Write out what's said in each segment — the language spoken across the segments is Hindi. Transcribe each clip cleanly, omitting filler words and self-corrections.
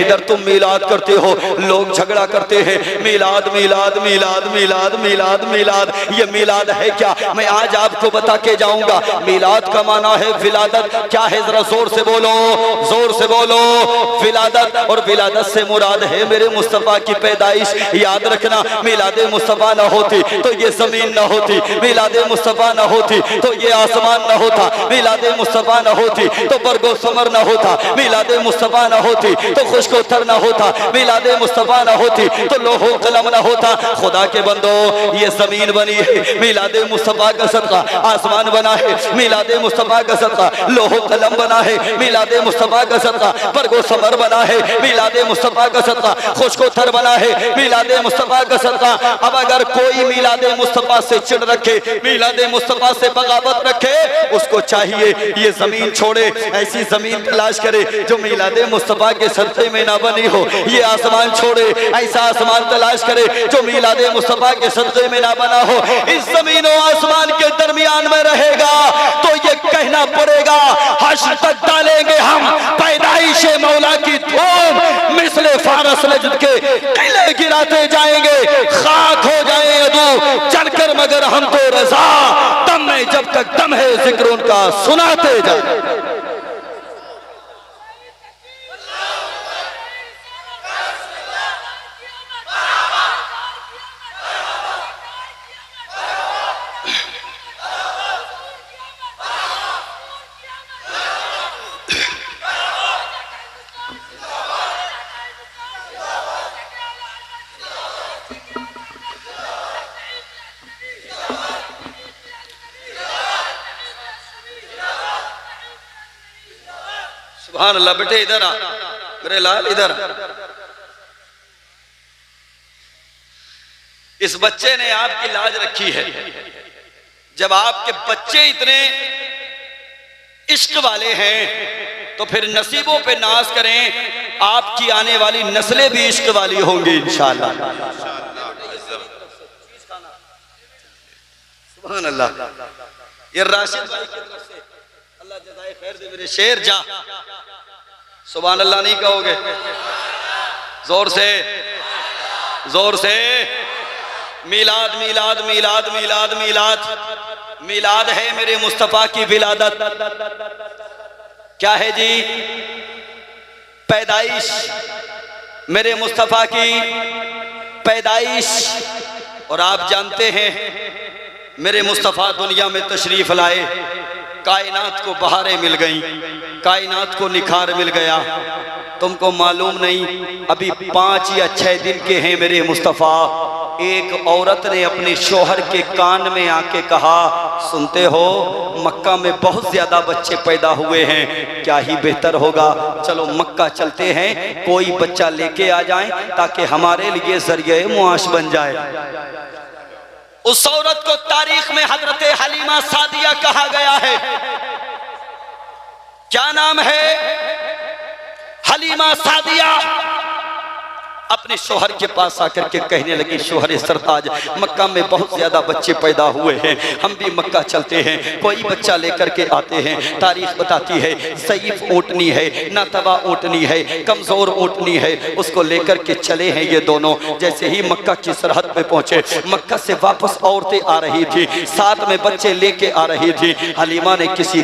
इधर तुम मीलाद करते हो, लोग झगड़ा करते हैं मीलाद मीलाद मीलाद मीलाद मीलाद मीलाद। ये मीलाद है क्या? मैं आज आपको बता के जाऊंगा। मीलाद का माना है विलादत। क्या है? जरा जोर से बोलो, जोर से बोलो। विलादत, और विलादत से मुराद है मेरे मुस्तफा की पैदाइश। याद रखना, मिलादे मुस्तफा न होती तो ये जमीन न होती, मिलादे मुस्तफा न होती तो ये आसमान न होता, मिलादे मुस्तफा न होती तो बरगो समर न होता, मिलादे मुस्तफा न होती तो खुशको थर न होता, मिलादे मुस्तफा न होती तो लोहो कलम न होता। खुदा के बंदो, ये जमीन बनी है मिलादे मुस्तफा का सदका, आसमान बना है मिलादे मुस्तफा का सदका, लोहो कलम बना है मिलादे मुस्तफा का सदका, बरगो समर बना है मिलादे मुस्तफा का सदका, खुशको थर बना है मिलादे मुस्तफा का सदका। अब अगर कोई मिलादे मुस्तफा से चिढ़ रखे, मिलादे मुस्तफा से बगावत रखे, उसको चाहिए ये जमीन छोड़े, ऐसी जमीन तलाश करे जो मिलादे मुस्तफा के सदक़े में ना बनी हो। ये आसमान छोड़े, ऐसा आसमान तलाश करे जो मिलादे मुस्तफा के सदक़े में ना बना हो। इस जमीन और आसमान के दरमियान में रहेगा तो ये कहना पड़ेगा, हश्र तक डालेंगे हम पैदाइश मौला की धूम, मिसले फारस लजद के किले गिराते जाएंगे, खाक हो जाए अदू चढ़कर मगर हमको रजा, दम में जब तक दम है जिक्र उनका सुनाते जाए। सुभान अल्लाह। बेटे इधर आ, मेरे लाल इधर। इस बच्चे ने आपकी लाज रखी है। जब आपके बच्चे इतने इश्क वाले हैं तो फिर नसीबों पे नाज करें, आपकी आने वाली नस्लें भी इश्क वाली होंगी इंशाअल्लाह। सुभान अल्लाह। ये राशिद भाई की तरफ से अल्लाह जज़ाए खैर दे मेरे शेर। जा सुभान अल्लाह नहीं कहोगे? जोर से, जोर से। मिलाद मिलाद मिलाद मिलाद मिलाद मिलाद है मेरे मुस्तफा की विलादत। क्या है जी? पैदाइश, मेरे मुस्तफा की पैदाइश। और आप जानते हैं मेरे मुस्तफा दुनिया में तशरीफ लाए, कायनात को बहारें मिल गई, कायनात को निखार मिल गया। तुमको मालूम नहीं, अभी 5 या 6 दिन के हैं मेरे मुस्तफ़ा। एक औरत ने अपने शोहर के कान में आके कहा, सुनते हो मक्का में बहुत ज़्यादा बच्चे पैदा हुए हैं, क्या ही बेहतर होगा चलो मक्का चलते हैं, कोई बच्चा लेके आ जाए ताकि हमारे लिए ज़रिए मुआश बन जाए। उस औरत को तारीख में हजरत हलीमा सादिया कहा गया है। क्या नाम है? हलीमा सादिया। अपने शोहर के पास आकर के कहने लगी, शोहर सरताज, मक्का में बहुत ज़्यादा बच्चे पैदा हुए हैं, हम भी मक्का चलते हैं, कोई बच्चा लेकर के आते हैं। तारीख बताती है सईफ ऊँटनी है, नातवा ऊँटनी है, कमज़ोर ऊँटनी है, उसको लेकर के चले हैं ये दोनों। जैसे ही मक्का की सरहद पे पहुँचे, मक्का से वापस औरतें आ रही थी, साथ में बच्चे लेके आ रही थी। हलीमा ने किसी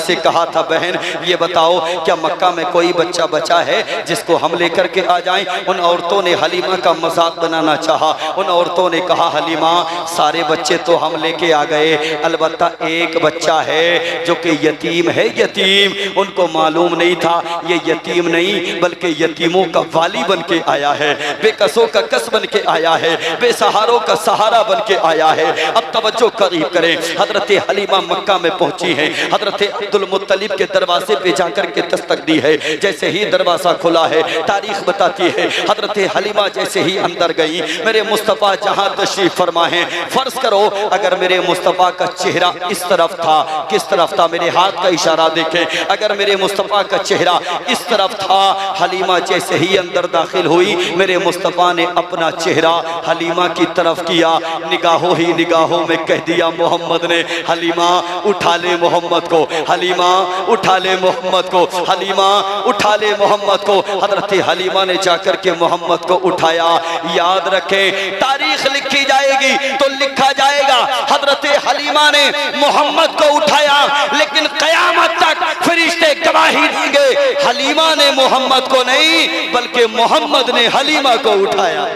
से कहा था, बहन ये बताओ क्या मक्का में कोई बच्चा बचा है जिसको हम लेकर के आ जाएं? उन औरतों ने हलीमा का मजाक बनाना चाहा। उन औरतों ने कहा, हलीमा सारे बच्चे तो हम लेके आ गए, अलबत्ता एक बच्चा है जो कि यतीम है, यतीम। उनको मालूम नहीं था ये यतीम नहीं बल्कि यतीमों का वाली बन के आया है, बेकसों का कस बन के आया है, बेसहारों का सहारा बन के आया है। अब तवज्जो करीब करें, हजरत हलीमा मक्का में पहुंची है, हजरत अब्दुल मुत्तलिब के दरवाजे पे जाकर के दस्तक दी है। जैसे ही दरवाजा खुला है, तारीख बताती है हजरत हलीमा जैसे ही अंदर गई, मेरे मुस्तफ़ा जहां तशरीफ फरमा है, फर्ज करो अगर मेरे मुस्तफ़ा का चेहरा इस तरफ था, किस तरफ था, मेरे हाथ का इशारा देखें, अगर मेरे मुस्तफ़ा का चेहरा इस तरफ था, हलीमा जैसे ही अंदर दाखिल हुई, मेरे मुस्तफ़ा ने अपना चेहरा हलीमा की तरफ किया, निगाहों ही निगाहों में कह दिया मोहम्मद ने, हलीमा उठा ले मोहम्मद को, हलीमा उठा ले मोहम्मद को, हलीमा उठा ले मोहम्मद को। हजरत हलीमा ने जाकर के मोहम्मद को उठाया। याद रखें, तारीख लिखी जाएगी तो लिखा जाएगा हजरत हलीमा ने मोहम्मद को उठाया, लेकिन कयामत तक फरिश्ते गवाही देंगे हलीमा ने मोहम्मद को नहीं, बल्कि मोहम्मद ने हलीमा को उठाया।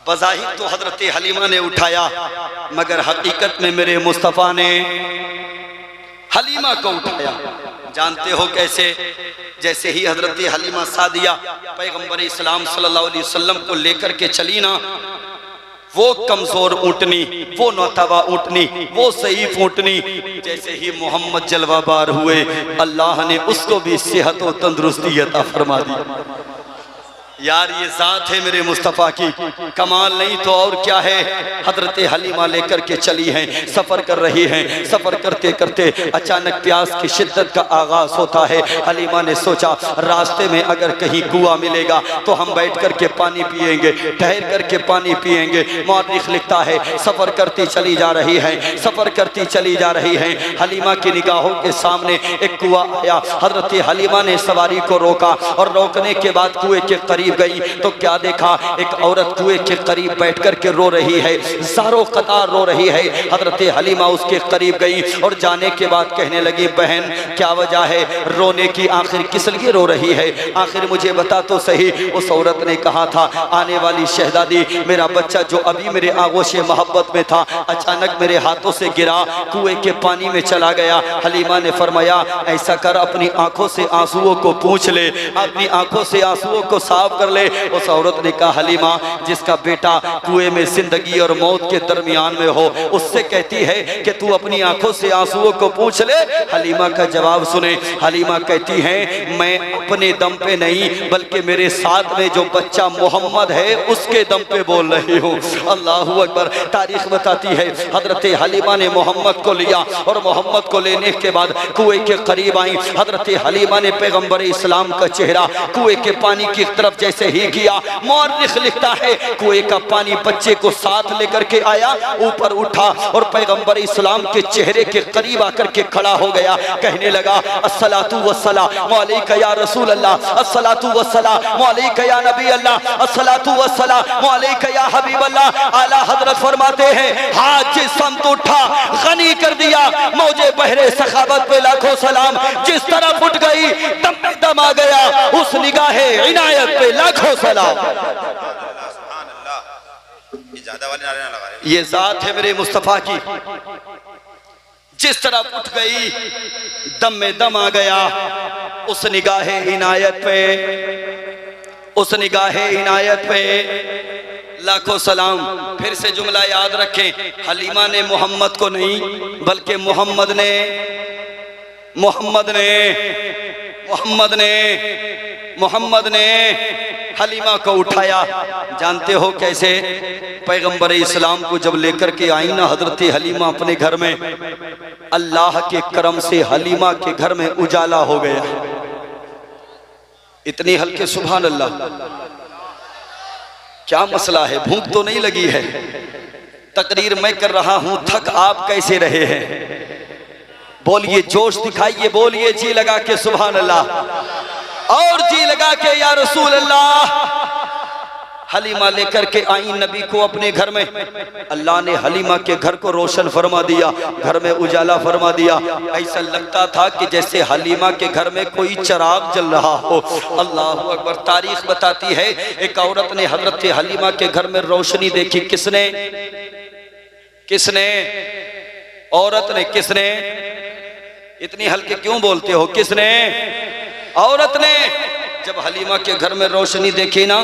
बज़ाहिर तो हजरत हलीमा ने उठाया, मगर हकीकत में मेरे मुस्तफ़ा ने हलीमा को उठाया। जानते हो कैसे? जैसे ही हजरत हलीमा सादिया पैगंबर इस्लाम सल्लल्लाहु अलैहि वसल्लम को लेकर के चली ना, वो कमजोर ऊँटनी, वो नौतवा ऊँटनी, वो सईफ ऊँटनी, जैसे ही मोहम्मद जलवाबार हुए, अल्लाह ने उसको भी सेहत और तंदुरुस्ती अता फरमा दी। यार ये जात है मेरे मुस्तफ़ा की, कमाल नहीं तो और क्या है। हजरत हलीमा लेकर के चली हैं, सफ़र कर रही हैं, सफ़र करते करते अचानक प्यास की शिद्दत का आगाज़ होता है। हलीमा ने सोचा रास्ते में अगर कहीं कुआं मिलेगा तो हम बैठ कर के पानी पिएंगे, ठहर कर के पानी पिएंगे। मौरिख लिखता है सफ़र करती चली जा रही है, सफ़र करती चली जा रही है। हलीमा की निगाहों के सामने एक कुआं आया। हजरत हलीमा ने सवारी को रोका और रोकने के बाद कुएं के करीब गई तो क्या देखा, एक औरत कुएं के करीब बैठकर के रो रही है, ज़ारो कतार रो रही है। हजरत हलीमा उसके करीब गई और जाने के बाद कहने लगी, बहन क्या वजह है रोने की, आखिर किस लिए रो रही है, आखिर मुझे बता तो सही। उस औरत ने कहा था, आने वाली शहजादी, मेरा बच्चा जो अभी मेरे आगोश मोहब्बत में था अचानक मेरे हाथों से गिरा, कुएं के पानी में चला गया। हलीमा ने फरमाया, ऐसा कर अपनी आंखों से आंसुओं को पूछ ले, अपनी आंखों से आंसुओं को साफ कर ले। उस औरत ने कहा, हलीमा जिसका बेटा कुएं में जिंदगी और मौत के दरमियान में हो, उससे कहती है कि तू अपनी आंखों से आंसुओं को पूछ ले। हलीमा का जवाब सुने, हलीमा कहती है, मैं अपने दम पे नहीं बल्कि मेरे साथ में जो बच्चा मोहम्मद है उसके दम पे बोल रही हूँ। अल्लाहू अकबर। तारीख बताती है हजरत हलीमा ने मोहम्मद को लिया और मोहम्मद को लेने के बाद कुएं के करीब आई। हजरत हलीमा ने पैगंबर इस्लाम का चेहरा कुएं के पानी की तरफ जैसे ही किया, मौरिख लिखता है कुएं का पानी बच्चे को साथ लेकर के आया, ऊपर उठा और पैगंबर इस्लाम के चेहरे के करीब आकर के खड़ा हो गया। कहने लगा, अस्सलातु वस्सलामु अलैका या रसूल अल्लाह, अस्सलातु वस्सलामु अलैका या नबी अल्लाह, अस्सलातु वस्सलामु अलैका या हबीब अल्लाह। आला हजरत फरमाते हैं, हाथ जिस समत उठा गनी कर दिया, मौजे बहरे सखावत पे लाखों सलाम, जिस तरफ उठ गई दम पे दम आ गया, उस निगाहे इनायत पे लाखों सलाम। ये जात है मेरे मुस्तफ़ा की, जिस तरफ उठ गई दम में दम आ गया, उस निगाहे इनायत पे, उस निगाहे इनायत पे लाखों सलाम। फिर से जुमला याद रखें, हलीमा ने मोहम्मद को नहीं बल्कि मोहम्मद ने हलीमा को उठाया। जानते हो कैसे? पैगंबर इस्लाम को जब लेकर के आई ना हजरत हलीमा अपने घर में, अल्लाह के करम से हलीमा के घर में उजाला हो गया। इतनी हल्के सुभान अल्लाह। क्या मसला है? भूख तो नहीं लगी है? तकरीर मैं कर रहा हूं, थक आप कैसे रहे हैं? बोलिए, जोश दिखाइए, बोलिए जी लगा के सुभान अल्लाह, और जी लगा के या रसूल अल्लाह। हलीमा लेकर के आई नबी को अपने घर में। अल्लाह ने हलीमा के घर को रोशन फरमा दिया, घर में उजाला फरमा दिया। ऐसा लगता था कि जैसे हलीमा के घर में कोई चिराग जल रहा हो। अल्लाह अकबर। तारीख बताती है एक औरत ने हजरत हलीमा के घर में रोशनी देखी। किसने? औरत ने। किसने? इतनी हल्के क्यों बोलते हो? किसने? औरत ने। जब हलीमा के घर में रोशनी देखी ना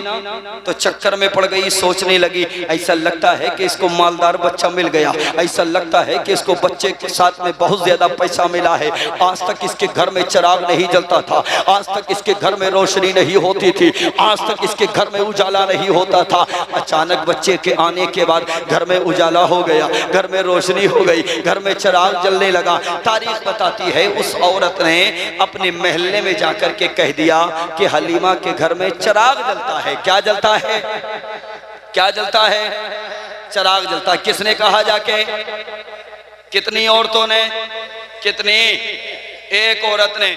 तो चक्कर में पड़ गई, सोचने लगी ऐसा लगता है कि इसको मालदार बच्चा मिल गया, ऐसा लगता है कि इसको बच्चे के साथ में बहुत ज्यादा पैसा मिला है। आज तक इसके घर में चिराग नहीं जलता था, आज तक इसके घर में रोशनी नहीं होती थी, आज तक इसके घर में उजाला नहीं होता था। अचानक बच्चे के आने के बाद घर में उजाला हो गया, घर में रोशनी हो गई, घर में चिराग जलने लगा। तारीख बताती है उस औरत ने अपने महल्ले में जाकर के कह दिया कि हलीमा के घर में चिराग जलता है। क्या जलता है? क्या जलता है? चिराग जलता है। किसने कहा जाके? कितनी औरतों ने? कितनी? एक औरत ने।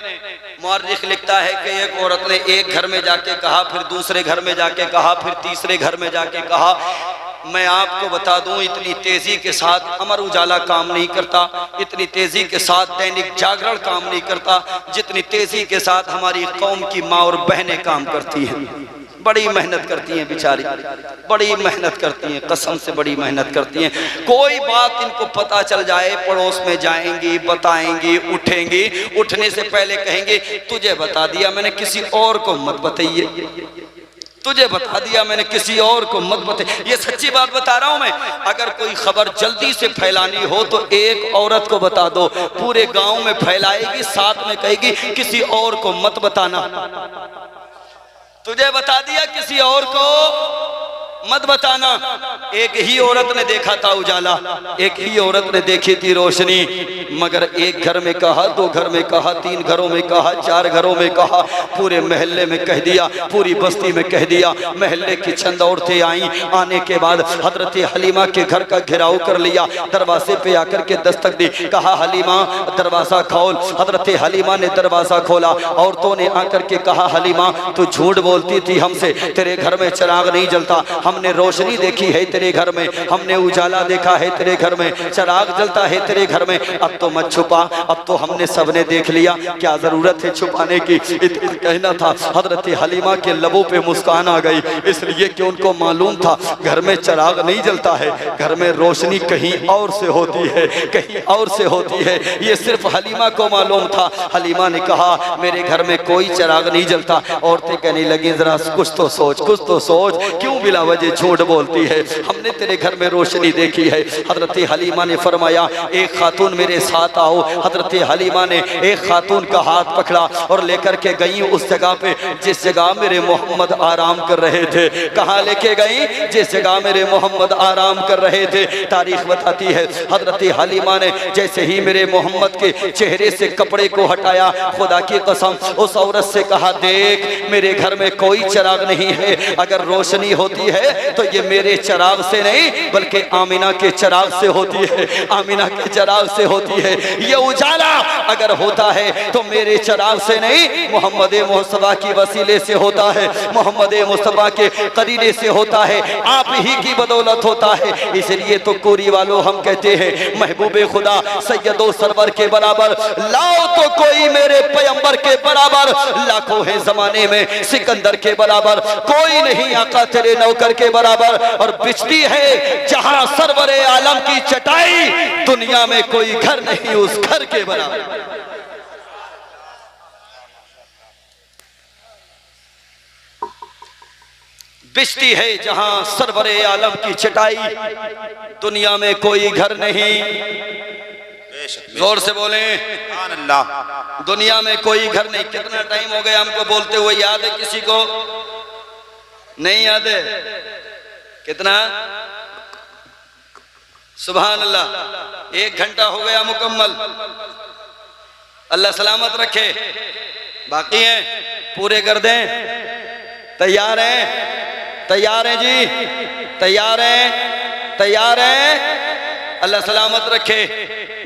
मुअर्रिख लिखता है कि एक औरत ने एक घर में जाके कहा, फिर दूसरे घर में जाके कहा, फिर तीसरे घर में जाके कहा। मैं आपको बता दूं, इतनी तेजी के साथ अमर उजाला काम नहीं करता, इतनी तेजी के साथ दैनिक जागरण काम नहीं करता, जितनी तेजी के साथ हमारी कौम की माँ और बहनें काम करती हैं। बड़ी मेहनत करती हैं बेचारी, बड़ी मेहनत करती हैं, कसम से बड़ी मेहनत करती हैं। कोई बात इनको पता चल जाए, पड़ोस में जाएंगी, बताएंगी, उठेंगी, उठने से पहले कहेंगे तुझे बता दिया मैंने, किसी और को मत बताइए, तुझे बता दिया मैंने, किसी और को मत बताइए। ये सच्ची बात बता रहा हूं मैं। अगर कोई खबर जल्दी से फैलानी हो तो एक औरत को बता दो, पूरे गांव में फैलाएगी, साथ में कहेगी किसी और को मत बताना। तुझे बता दिया, किसी और को मत बताना। एक ही औरत ने देखा था उजाला, एक ही औरत ने देखी थी रोशनी, मगर एक घर में कहा, दो घर में कहा, तीन घरों में कहा, चार घरों में कहा, पूरे महल्ले में कह दिया, पूरी बस्ती में कह दिया। महल्ले की चंद औरतें आई, आने के बाद हजरत हलीमा के घर का घेराव कर लिया, दरवाजे पे आकर के दस्तक दी, कहा हलीमा दरवाजा खोल। हजरत हलीमा ने दरवाजा खोला। औरतों ने आकर के कहा हलीमा तू झूठ बोलती थी हमसे, तेरे घर में चिराग नहीं जलता, हमने रोशनी देखी है तेरे घर में, हमने उजाला देखा है तेरे घर में, चिराग जलता है तेरे घर में, अब तो मत छुपा, अब तो हमने सबने देख लिया, क्या जरूरत है छुपाने की। इतना कहना था, हजरत हलीमा के लबों पे मुस्कान आ गई, इसलिए कि उनको मालूम था घर में चिराग नहीं जलता है, घर में रोशनी कहीं और से होती है, कहीं और से होती है। ये सिर्फ हलीमा को मालूम था। हलीमा ने कहा मेरे घर में कोई चिराग नहीं जलता। औरतें कहने लगी जरा कुछ तो सोच, कुछ तो सोच, क्यों बिला वजह झूठ बोलती है, हमने तेरे घर में रोशनी देखी है। हजरत हलीमा ने फरमाया एक खातून मेरे साथ आओ। हजरत हलीमा ने एक खातून का हाथ पकड़ा और लेकर के गई उस जगह पे जिस जगह मेरे मोहम्मद आराम कर रहे थे। कहाँ लेके गई? जिस जगह मेरे मोहम्मद आराम कर रहे थे। तारीख बताती है हजरत हलीमा ने जैसे ही मेरे मोहम्मद के चेहरे से कपड़े को हटाया, खुदा की कसम उस औरत से कहा देख मेरे घर में कोई चिराग नहीं है, अगर रोशनी होती है तो ये मेरे चिराग से नहीं बल्कि आमिना के चिराग से होती है, आमिना के चिराग से होती है। ये उजाला अगर होता है तो मेरे चिराग से नहीं मोहम्मद मुस्तफा की वसीले से होता है, मोहम्मद मुस्तफा के करीने से होता है, आप ही की बदौलत होता है। इसलिए तो कोरी वालों हम कहते हैं महबूबे खुदा सैयदो सरवर के बराबर लाओ तो कोई मेरे पैगंबर के बराबर, लाखों है जमाने में सिकंदर के बराबर, कोई नहीं आका तेरे नौकर के बराबर। और बिजली है जहां सरवरे आलम की चटाई, दुनिया में कोई घर नहीं उस घर के बराबर। बिजली है जहां सरवरे आलम की चटाई, दुनिया में कोई घर नहीं। जोर से बोले अल्लाह। दुनिया में कोई घर नहीं। कितना टाइम हो गया हमको बोलते हुए, याद है किसी को? नहीं याद है? कितना? सुभान अल्लाह, 1 घंटा हो गया मुकम्मल। अल्लाह सलामत रखे। बाकी हैं पूरे कर दें। तैयार हैं? तैयार हैं जी? तैयार हैं? तैयार हैं? अल्लाह सलामत रखे।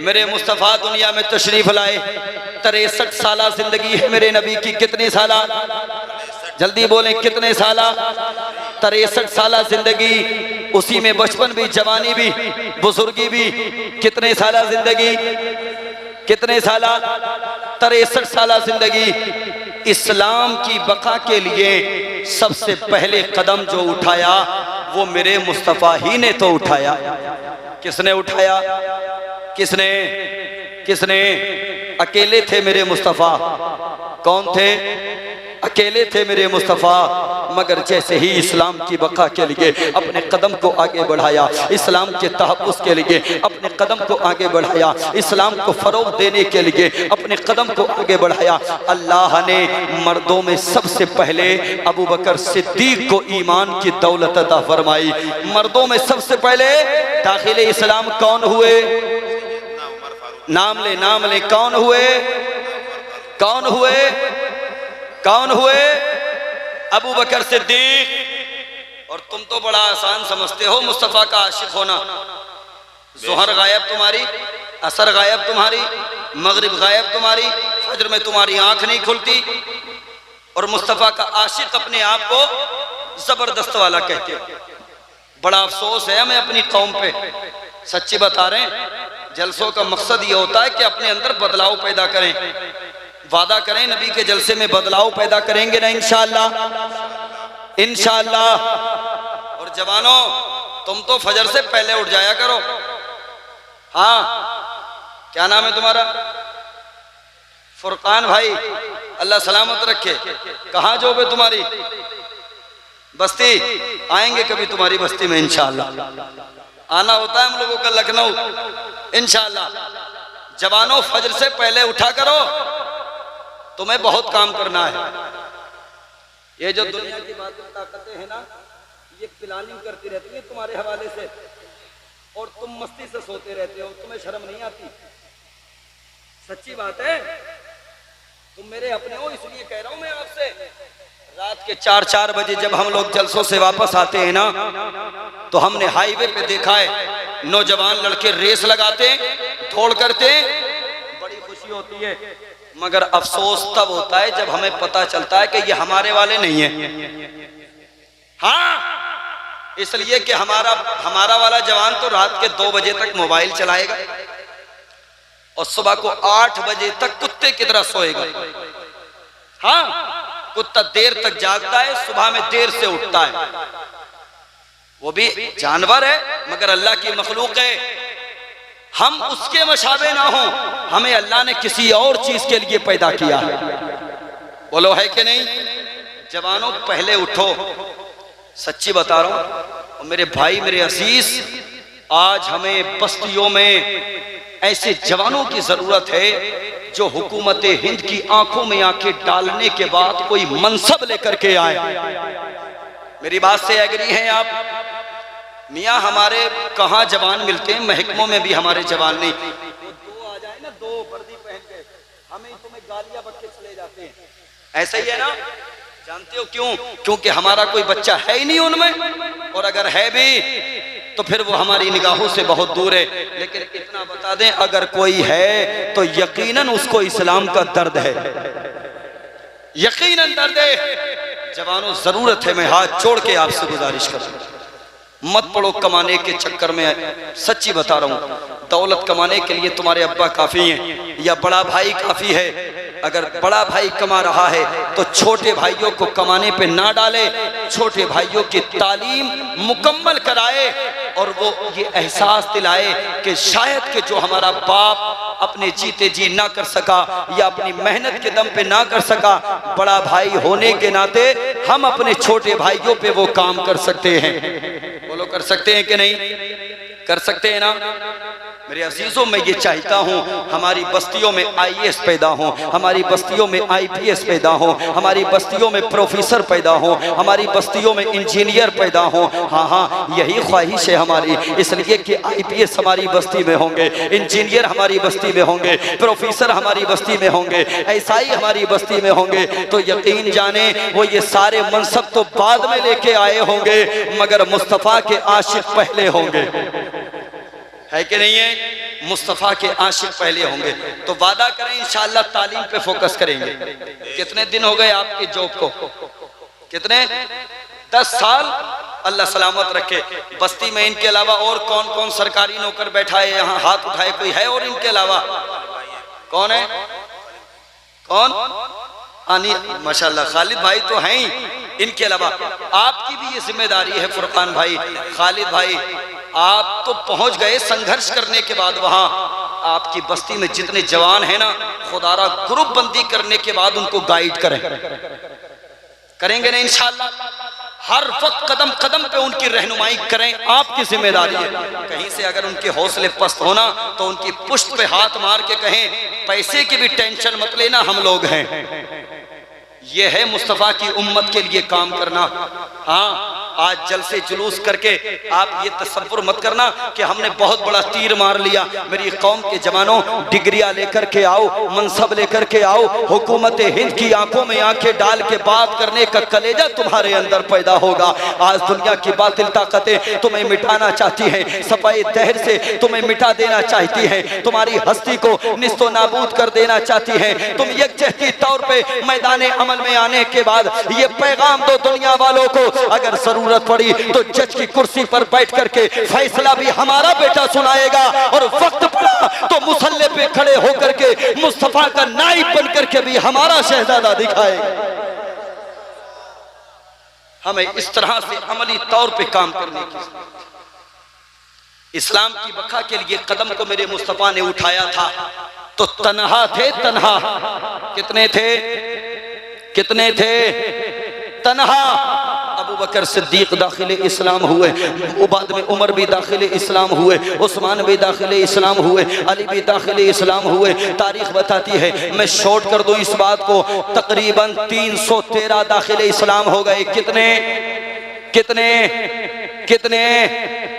मेरे मुस्तफ़ा दुनिया में तशरीफ लाए, 63 साला जिंदगी है मेरे नबी की। कितने साला? जल्दी बोलें कितने साला? 63 साला जिंदगी, उसी में बचपन भी, जवानी भी, बुजुर्गी भी। कितने साला जिंदगी? कितने साला? 63 साला जिंदगी। इस्लाम की बका के लिए सबसे पहले कदम जो उठाया वो मेरे मुस्तफ़ा ही ने तो उठाया। किसने उठाया? किसने? किसने? अकेले थे मेरे मुस्तफ़ा। कौन थे? अकेले थे मेरे मुस्तफ़ा, मगर जैसे ही इस्लाम की बका के लिए अपने कदम को आगे बढ़ाया, इस्लाम के तहफ़्फ़ुज़ के लिए अपने कदम को आगे बढ़ाया, इस्लाम को फ़रोग़ देने के लिए अपने कदम को आगे बढ़ाया, अल्लाह ने मर्दों में सबसे पहले अबू बकर सिद्दीक़ को ईमान की दौलत अता फरमाई। मर्दों में सबसे पहले दाखिले इस्लाम कौन हुए? नाम ले, नाम ले, कौन हुए? कौन हुए? कौन हुए? अबू बकर सिद्दीक। और तुम तो बड़ा आसान समझते हो मुस्तफ़ा का आशिक होना। ज़ोहर गायब तुम्हारी, असर गायब तुम्हारी, मगरिब गायब तुम्हारी, फजर में तुम्हारी आंख नहीं खुलती, और मुस्तफ़ा का आशिक अपने आप को जबरदस्त वाला कहते हो। बड़ा अफसोस है हमें अपनी कौम पे, सच्ची बता रहे हैं। जलसों का मकसद ये होता है कि अपने अंदर बदलाव पैदा करें। वादा करें नबी के जलसे में बदलाव पैदा करेंगे ना इंशाअल्लाह, इंशाअल्लाह। और जवानों, तुम तो फजर से पहले उठ जाया करो। हाँ, क्या नाम है तुम्हारा? फुरकान भाई, अल्लाह सलामत रखे। कहाँ जॉब है तुम्हारी? बस्ती। आएंगे कभी तुम्हारी बस्ती में इंशाअल्लाह। आना होता है हम लोगों का लखनऊ इंशाअल्लाह। जवानों, फजर से पहले उठा करो, तुम्हें बहुत काम करना है। ये जो दुनिया की बातें ताकतें हैं ना, ये प्लानिंग करती रहती है तुम्हारे हवाले से, और तुम मस्ती से सोते रहते हो। तुम्हें शर्म नहीं आती? सच्ची बात है, तुम मेरे अपने हो, इसलिए कह रहा हूं मैं आपसे। रात के 4-4 बजे जब हम लोग जलसों से वापस आते हैं ना, तो हमने हाईवे पे देखा है नौजवान लड़के रेस लगाते, दौड़ करते, बड़ी खुशी होती है। मगर अफसोस तब होता है जब हमें पता चलता है कि ये हमारे वाले नहीं है। हाँ, इसलिए कि हमारा वाला जवान तो रात के 2 बजे तक मोबाइल चलाएगा और सुबह को 8 बजे तक कुत्ते की तरह सोएगा। हाँ, कुत्ता देर तक जागता है, सुबह में देर से उठता है। वो भी जानवर है मगर अल्लाह की मखलूक है। हम उसके मशाबे ना हो, हमें अल्लाह ने किसी और चीज के लिए पैदा किया है। बोलो है कि नहीं? जवानों, पहले उठो, सच्ची बता रहा हूं। और मेरे भाई, मेरे अजीज, आज हमें बस्तियों में ऐसे जवानों की जरूरत है जो हुकूमत हिंद की आंखों में आंखें डालने के बाद कोई मनसब लेकर के आए। मेरी बात से एग्री हैं आप? मियाँ, हमारे कहाँ जवान मिलते हैं, महकमों में भी हमारे जवान नहीं। दो आ जाए ना, 2 वर्दी पहन के, हमें तुम्हें गालियां बक के चले जाते हैं। ऐसा ही है ना? जानते हो क्यों? क्योंकि हमारा कोई बच्चा है ही नहीं उनमें, और अगर है भी तो फिर वो हमारी निगाहों से बहुत दूर है। लेकिन इतना बता दें, अगर कोई है तो यकीनन उसको इस्लाम का दर्द है, यकीनन दर्द है। जवानों, जरूरत है, मैं हाथ जोड़ के आपसे गुजारिश करूं, मत पड़ो कमाने के चक्कर में। सच्ची बता रहा हूं, दौलत कमाने के लिए तुम्हारे अब्बा काफी हैं या बड़ा भाई काफी है। अगर बड़ा भाई कमा रहा है तो छोटे भाइयों को कमाने पे ना डाले, छोटे भाइयों की तालीम मुकम्मल कराए और वो ये एहसास दिलाए कि शायद कि जो हमारा बाप अपने जीते जी ना कर सका या अपनी मेहनत के दम पे ना कर सका, बड़ा भाई होने के नाते हम अपने छोटे भाइयों पे वो काम कर सकते हैं। बोलो, कर सकते हैं कि नहीं? कर सकते हैं ना? मेरे अजीजों, मैं ये चाहता हूँ हमारी बस्तियों में IAS पैदा हो, हमारी बस्तियों में IPS पैदा हो, हमारी बस्तियों में प्रोफेसर पैदा हो, हमारी बस्तियों में इंजीनियर पैदा हो। हाँ हाँ, यही ख्वाहिश है हमारी, इसलिए कि IPS हमारी बस्ती में होंगे, इंजीनियर हमारी बस्ती में होंगे, प्रोफेसर हमारी बस्ती में होंगे, ऐसाई हमारी बस्ती में होंगे। तो यकीन जाने वो ये सारे मनसब तो बाद में लेके आए होंगे, मगर मुस्तफ़ा के आशिक पहले होंगे। है कि नहीं है? मुस्तफ़ा के आशिक पहले होंगे। तो वादा करें इंशाअल्लाह तालीम पे फोकस करेंगे। कितने दिन हो गए आपकी जॉब को? कितने? 10 साल। अल्लाह सलामत रखे। बस्ती में इनके अलावा और कौन कौन सरकारी नौकर बैठा है? यहाँ हाथ उठाए कोई है और इनके अलावा? कौन है? कौन? आनी माशाल्लाह, खालिद भाई तो हैं ही। इनके अलावा आपकी भी ये जिम्मेदारी है फुरकान भाई, खालिद भाई, आप तो पहुंच गए संघर्ष करने के बाद वहां। आपकी बस्ती में जितने जवान हैं ना, खुदारा ग्रुप बंदी करने के बाद उनको गाइड करें। करेंगे ना इंशाअल्लाह। हर वक्त कदम कदम पे उनकी रहनुमाई करें, आपकी जिम्मेदारी है। कहीं से अगर उनके हौसले पस्त होना तो उनकी पुष्ट पे हाथ मार के कहें पैसे की भी टेंशन मत लेना, हम लोग हैं। यह है मुस्तफ़ा की उम्मत के लिए काम करना। हाँ, आज जलसे जुलूस करके आप ये तसव्वुर मत करना कि हमने बहुत बड़ा तीर मार लिया। मेरी कौम के जवानों, डिग्रियां लेकर के आओ, मनसब लेकर के आओ, हुकूमत हिंद की आंखों में आंखें डाल के बात करने का कलेजा तुम्हारे अंदर पैदा होगा। आज दुनिया की बातिल ताकतें तुम्हें मिटाना चाहती हैं, सफाई दहर से तुम्हें मिटा देना चाहती हैं, तुम्हारी हस्ती को निस्तो नाबूद कर देना चाहती हैं। तुम यकजहती तौर पे मैदान अमल में आने के बाद ये पैगाम दो दुनिया वालों को, अगर जरूरत पड़ी तो जज की कुर्सी पर बैठ करके फैसला भी हमारा बेटा सुनाएगा, और वक्त पड़ा तो मुसल्ले पे खड़े होकर के मुस्तफा का नाइब बन करके भी हमारा शहजादा दिखाएगा। हमें इस तरह से अमली तौर पे काम करने की, इस्लाम की बका के लिए कदम को मेरे मुस्तफा ने उठाया था तो तन्हा थे, तन्हा। कितने थे? कितने थे? तन्हा। अबू बकर सिद्दीक दाखिले इस्लाम हुए, बाद में उमर भी दाखिले इस्लाम हुए, उस्मान भी दाखिले इस्लाम हुए, अली भी दाखिले इस्लाम हुए। तारीख बताती है, मैं शॉर्ट कर दूं इस बात को, तकरीबन 313 दाखिले इस्लाम हो गए। कितने? कितने? कितने?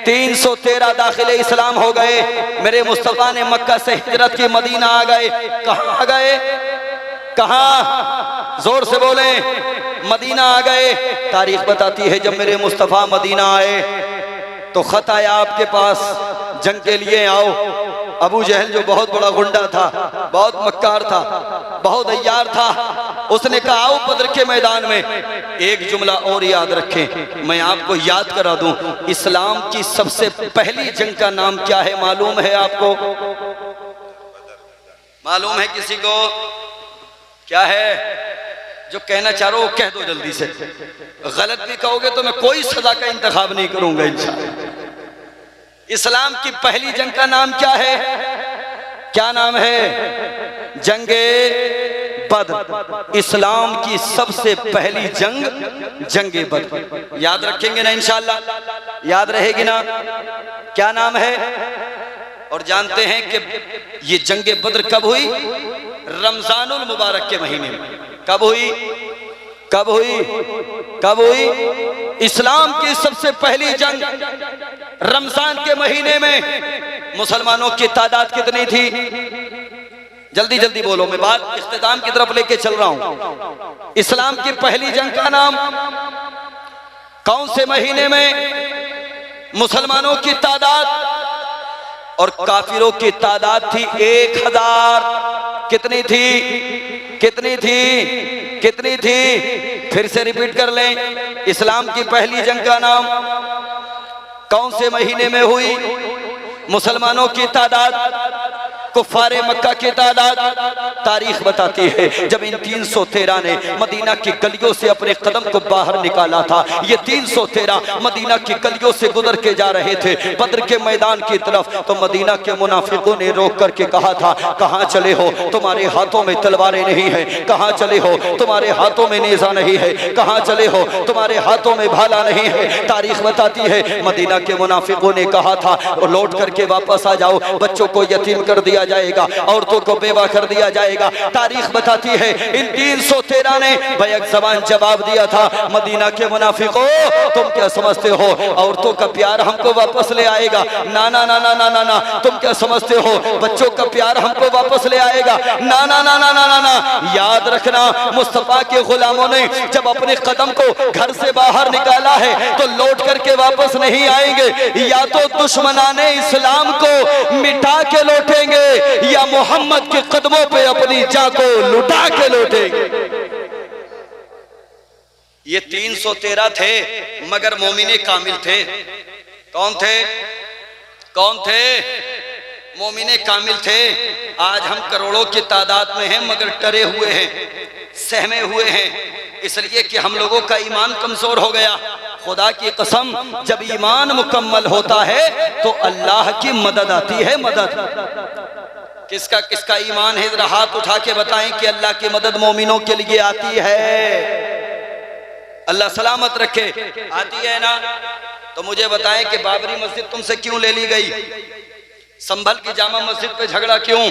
313 दाखिले इस्लाम हो गए। मेरे मुस्तफा ने मक्का से हिजरत की मदीना आ गए। कहाँ आ गए? कहाँ? जोर से बोले। मदीना आ गए। तारीख बताती है जब मेरे मुस्तफ़ा मदीना आए तो खत आया आपके पास, जंग के लिए आओ। अबू जहल जो बहुत बड़ा गुंडा था, बहुत मक्कार था, बहुत अय्यार था, उसने कहा आओ बदर के मैदान में। एक जुमला और याद रखें, मैं आपको याद करा दूं, इस्लाम की सबसे पहली जंग का नाम क्या है मालूम है आपको? मालूम है किसी को? क्या है? जो कहना चाह रहे हो कह दो जल्दी से। गलत भी कहोगे तो मैं कोई सजा का इंतखाब नहीं करूंगा इंशाअल्लाह। इस्लाम की पहली जंग का नाम क्या है? क्या नाम है? जंगे बद्र। इस्लाम की सबसे पहली जंग जंगे बद्र। याद रखेंगे ना इंशाअल्लाह? याद रहेगी ना? क्या नाम है? और जानते हैं कि ये जंगे बद्र कब हुई? रमजानुल मुबारक के महीने में। कब हुई? कब हुई? कब हुई? इस्लाम की सबसे पहली जंग रमजान के महीने में। मुसलमानों की तादाद कितनी थी? जल्दी जल्दी बोलो, मैं बात इख्तिताम की तरफ लेके चल रहा हूं। इस्लाम की पहली जंग का नाम कौन से महीने में? मुसलमानों की तादाद और काफिरों की तादाद थी 1000। कितनी थी? कितनी थी? कितनी थी? फिर से रिपीट कर लें, इस्लाम की पहली जंग का नाम कौन से महीने में हुई? मुसलमानों की तादाद, कुफारे मक्का की तादाद। तारीख बताती है जब इन 313 ने मदीना की गलियों से अपने कदम को बाहर निकाला था, ये 313 मदीना की गलियों से गुजर के जा रहे थे बद्र के मैदान की तरफ, तो मदीना के मुनाफिकों ने रोक करके कहा था, कहाँ चले हो? तुम्हारे हाथों में तलवारें नहीं है। कहाँ चले हो? तुम्हारे हाथों में नेज़ा नहीं है। कहाँ चले हो? तुम्हारे हाथों में भाला नहीं है। तारीख बताती है मदीना के मुनाफिकों ने कहा था लौट करके वापस आ जाओ, बच्चों को यतीम कर दिया जाएगा, औरतों को बेवा कर दिया जाएगा। तारीख बताती है इन 313 ने बैक ज़बान जवाब दिया था, मदीना के मुनाफिकों तुम क्या समझते हो औरतों का प्यार हमको वापस ले आएगा? ना ना ना ना ना ना ना। तुम क्या समझते हो बच्चों का प्यार हमको वापस ले आएगा? ना ना ना ना ना ना ना। याद रखना, मुस्तफा के गुलामों ने जब अपने कदम को घर से बाहर निकाला है तो लौट करके वापस नहीं आएंगे। या तो दुश्मनाने इस्लाम को मिटा के लौटेंगे या मोहम्मद के कदमों पे अपनी जान को लुटा के लौटेंगे। ये 313 थे मगर मोमिने कामिल थे। कौन थे? कौन थे? मोमिने कामिल थे। आज हम करोड़ों की तादाद में हैं मगर डरे हुए हैं, सहमे हुए हैं, इसलिए कि हम लोगों का ईमान कमजोर हो गया। खुदा की कसम, जब ईमान मुकम्मल होता है तो अल्लाह की मदद आती है। मदद किसका किसका ईमान है? जरा हाथ उठा के बताएं कि अल्लाह की मदद मोमिनों के लिए आती है। अल्लाह सलामत रखे। आती है ना तो मुझे बताएं कि बाबरी मस्जिद तुमसे क्यों ले ली गई, संभल की जामा मस्जिद पे झगड़ा क्यों,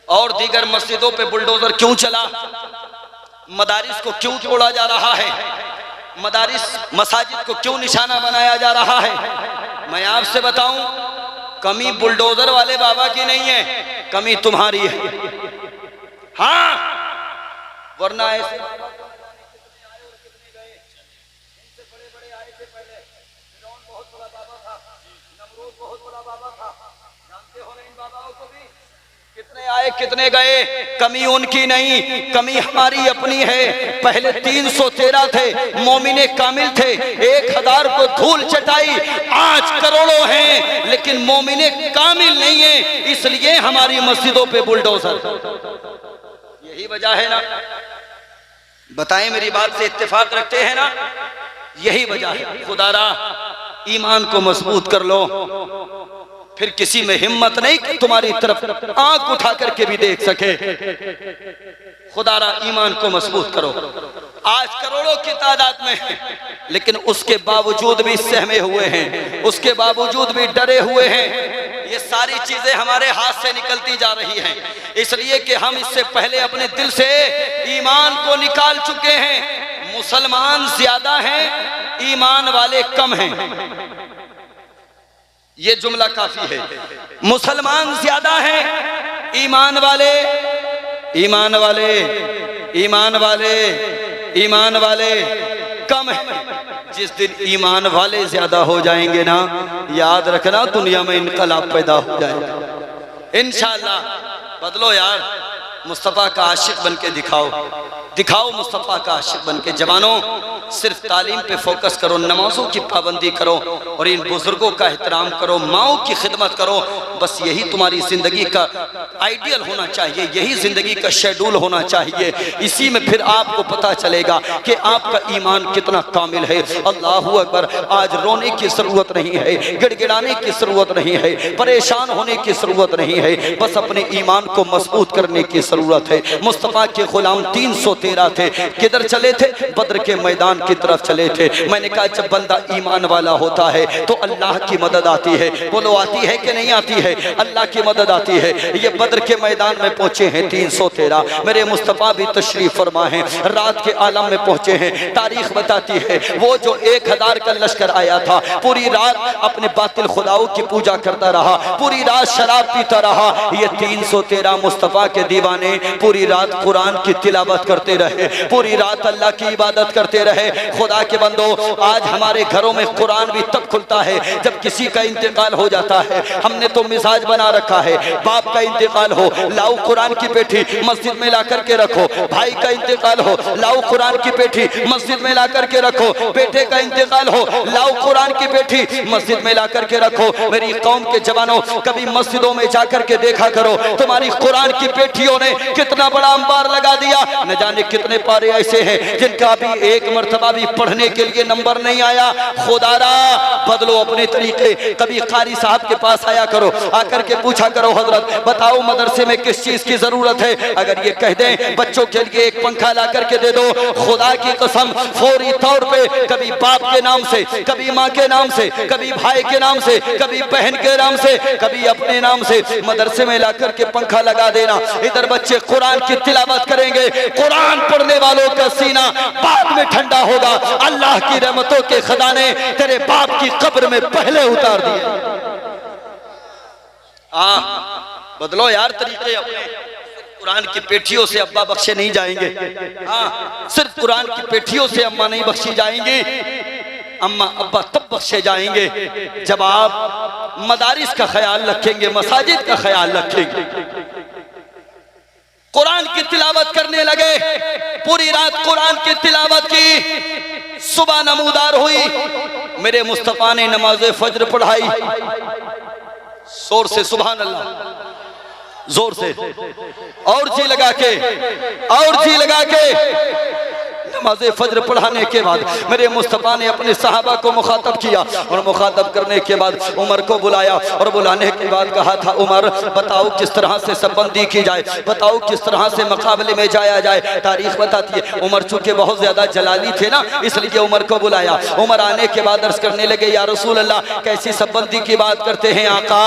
और दीगर मस्जिदों पे बुलडोजर क्यों चला, मदारिस को क्यों तोड़ा जा रहा है, मदारिस मसाजिद को क्यों निशाना बनाया जा रहा है। मैं आपसे बताऊं, कमी बुलडोजर वाले बाबा की नहीं है, कमी तुम्हारी है। हाँ, वरना ऐसे कितने आए कितने गए, कमी उनकी नहीं, कमी हमारी अपनी है। पहले 313 थे, मोमिने कामिल थे, 1000 को धूल चटाई, आज करोड़ों हैं लेकिन मोमिने कामिल नहीं है, इसलिए हमारी मस्जिदों पे बुलडोजर। यही वजह है ना, बताएं मेरी बात से इत्तेफाक रखते हैं ना, यही वजह है। खुदारा ईमान को मजबूत कर लो, फिर किसी में हिम्मत नहीं कि तुम्हारी तरफ आंख उठा करके भी देख सके। खुदारा ईमान को मजबूत करो। आज करोड़ों की तादाद में है, लेकिन उसके बावजूद भी सहमे हुए हैं, उसके बावजूद भी डरे हुए हैं। ये सारी चीजें हमारे हाथ से निकलती जा रही हैं, इसलिए कि हम इससे पहले अपने दिल से ईमान को निकाल चुके हैं। मुसलमान ज्यादा हैं, ईमान वाले कम हैं, ये जुमला काफी है। मुसलमान ज्यादा हैं, ईमान वाले ईमान वाले ईमान वाले ईमान वाले कम है। जिस दिन ईमान वाले ज्यादा हो जाएंगे ना, याद रखना दुनिया में इनकलाब पैदा हो जाएगा इंशाअल्लाह। बदलो यार, मुस्तफ़ा का आशिक बन के दिखाओ, दिखाओ मुस्तफ़ा का आशिक बन के। जवानों, सिर्फ तालीम पे फोकस करो, नमाजों की पाबंदी करो और इन बुजुर्गों का एहतराम करो, माओं की खिदमत करो। बस यही तुम्हारी जिंदगी का आइडियल होना चाहिए, यही जिंदगी का शेड्यूल होना चाहिए। इसी में फिर आपको पता चलेगा कि आपका ईमान कितना कामिल है। अल्लाहू अकबर। आज रोने की जरूरत नहीं है, गिड़गिड़ाने की जरूरत नहीं है, परेशान होने की जरूरत नहीं है, बस अपने ईमान को मजबूत करने की जरूरत है। मुस्तफ़ा के गुलाम 313 थे, किधर चले थे? बद्र के मैदान की तरफ चले थे। मैंने कहा जब बंदा ईमान वाला होता है तो अल्लाह की मदद आती है। बोलो आती है कि नहीं आती है? अल्लाह की मदद आती है। ये बद्र के मैदान में पहुंचे हैं 313, मेरे मुस्तफ़ा भी तशरीफ फरमा हैं, रात के आलम में पहुंचे हैं। तारीख बताती है वो जो 1000 का लश्कर आया था, पूरी रात अपने बातिल खुदाओं की पूजा करता रहा, पूरी रात शराब पीता रहा। ये 313 मुस्तफ़ा के दीवाने पूरी रात कुरान की तिलावत करते रहे, पूरी रात अल्लाह की इबादत करते रहे। खुदा के बंदो, आज हमारे घरों में कुरान भी तब खुलता है जब किसी का इंतकाल हो जाता है। हमने तो मिजाज बना रखा है, बाप का इंतकाल हो, लाओ कुरान की पेठी मस्जिद में ला करके रखो। भाई का इंतकाल हो, लाओ कुरान की पेठी मस्जिद में ला करके रखो। बेटे का इंतकाल हो, लाओ कुरान की पेठी मस्जिद में ला करके रखो। मेरी कौम के जवानों, कभी मस्जिदों में जाकर के देखा करो, तुम्हारी कुरान की पेटियों ने कितना बड़ा अंबार लगा दिया। न जाने कितने पारे ऐसे हैं जिनका भी एक मर्तबा भी पढ़ने के लिए नंबर नहीं आया। खुदारा बदलो अपने तरीके। कभी कारी साहब के पास आया करो, आकर के पूछा करो, हजरत बताओ मदरसे में किस चीज की जरूरत है? अगर ये कह दें बच्चों के लिए एक पंखा ला करके दे दो, खुदा की कसम फौरी तौर पे कभी बाप के नाम से, कभी माँ के नाम से, कभी भाई के नाम से, कभी बहन के नाम से, कभी अपने नाम से मदरसे में ला करके पंखा लगा देना। इधर बच्चे कुरान की तिलावत करेंगे, कुरान पढ़ने वालों का सीना बाद में ठंडा होगा। अल्लाह की रहमतों के खजाने तेरे बाप की कब्र में पहले उतार दिए। बदलो यार तरीके अपने। कुरान की पेटियों से अब्बा बख्शे नहीं जाएंगे। सिर्फ कुरान की पेटियों से अम्मा नहीं बख्शी जाएंगी, अम्मा अब्बा तब बख्शे जाएंगे जब आप मदारिस का ख्याल रखेंगे, मसाजिद का ख्याल रखेंगे। कुरान की तिलावत करने लगे, पूरी रात कुरान की तिलावत की, सुबह नमूदार हुई, मेरे मुस्तफा ने नमाज फज्र पढ़ाई, जोर से सुभान अल्लाह, जोर से, और जी लगा के, और जी लगा के नमाज फज्र पढ़ाने के बाद मेरे मुस्तफ़ा ने अपने सहाबा को मुखातब किया और मुखातब करने के बाद उमर को बुलाया और बुलाने के बाद कहा था, उमर बताओ किस तरह से सबबंदी की जाए, बताओ किस तरह से मुकाबले में जाया जाए। तारीख बताती है उमर चूंकि बहुत ज्यादा जलाली थे ना, इसलिए उमर को बुलाया। उमर आने के बाद अर्ज करने लगे, या रसूल अल्लाह कैसी सबबंदी की बात करते हैं आका,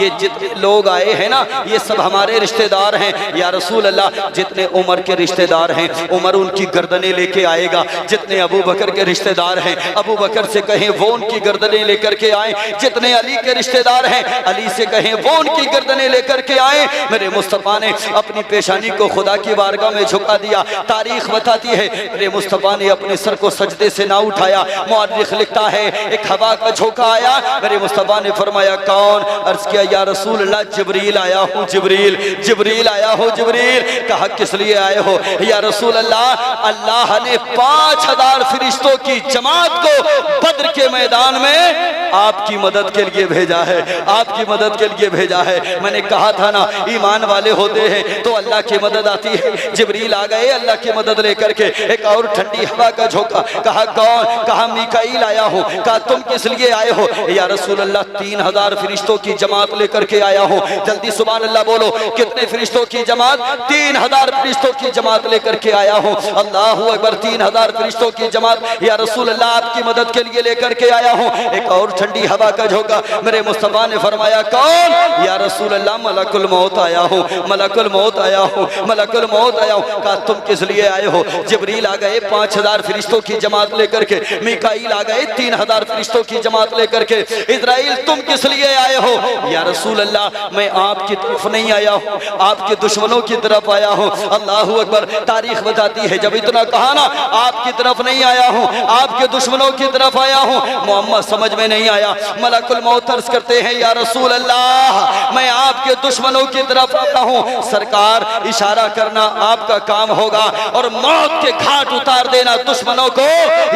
ये जितने लोग आए हैं ना ये सब हमारे रिश्तेदार हैं। या रसूल अल्लाह जितने उमर के रिश्तेदार हैं उमर उनकी गर्दनें लेके आएगा, जितने अबू बकर के रिश्तेदार हैं अबू बकर से कहें वो उनकी गर्दनें लेकर के आए, जितने अली के रिश्तेदार हैं अली से कहें वो उनकी गर्दनें लेकर के आए। मेरे मुस्तफ़ा ने अपनी पेशानी को खुदा की बारगाह में झुका दिया। तारीख बताती है मेरे मुस्तफ़ा ने अपने सर को सजदे से ना उठाया। मुअर्रिख लिखता है एक हवा का झोंका आया, मेरे मुस्तफ़ा ने फरमाया कौन? अर्ज किया या रसूल अल्लाह जिब्रील आया हूँ, जिब्रील जिब्रील आया हो। जिब्रील कहा किस लिए आए हो? या रसूल अल्लाह अल्लाह ने 5000 फरिश्तों की जमात को बद्र के मैदान में आपकी मदद के लिए भेजा है, आपकी मदद के लिए भेजा है। मैंने कहा था ना ईमान वाले होते हैं तो अल्लाह की मदद आती है। जिब्रील आ गए अल्लाह की मदद लेकर के। एक और ठंडी हवा का झोंका, कहा कौन? कहा मीकाईल आया हूँ। कहा तुम किस लिए आए हो? या रसूल अल्लाह 3000 फरिश्तों की जमात लेकर के आया हूँ। जल्दी सुभान अल्लाह बोलो, कितने फरिश्तों की जमात? 3000 फरिश्तों की जमात लेकर के आया हूँ। अल्लाहू अकबर, 3000 फरिश्तों की जमात या रसूल अल्लाह आपकी मदद के लिए लेकर के आया हूँ। एक और ठंडी हवा का झोंका, मेरे मुस्तफ़ा ने फरमाया कौन? या रसूल अल्लाह मलकुल मौत आया हूँ, मलकुल मौत आया हूँ, मलकुल मौत आया हूँ। कहा तुम किस लिए आए हो? जिब्रील आ गए 5000 फरिश्तों की जमात लेकर के, मीकाईल आ गए 3000 फरिश्तों की जमात लेकर के। इज़राइल तुम किस लिए आए हो? या रसूल अल्लाह मैं आपकी तरफ नहीं आया हूँ, आपके दुश्मनों की तरफ आया हूँ। अल्लाहू अकबर। तारीख बताती है जब इतना कहा ना आपकी तरफ नहीं आया हूँ आपके दुश्मनों की तरफ आया हूँ, मोहम्मद समझ में नहीं आया। मलकुल मौत अर्ज करते हैं या रसूल अल्लाह मैं आपके दुश्मनों की तरफ आया हूँ। सरकार इशारा करना आपका काम होगा और मौत के घाट उतार देना दुश्मनों को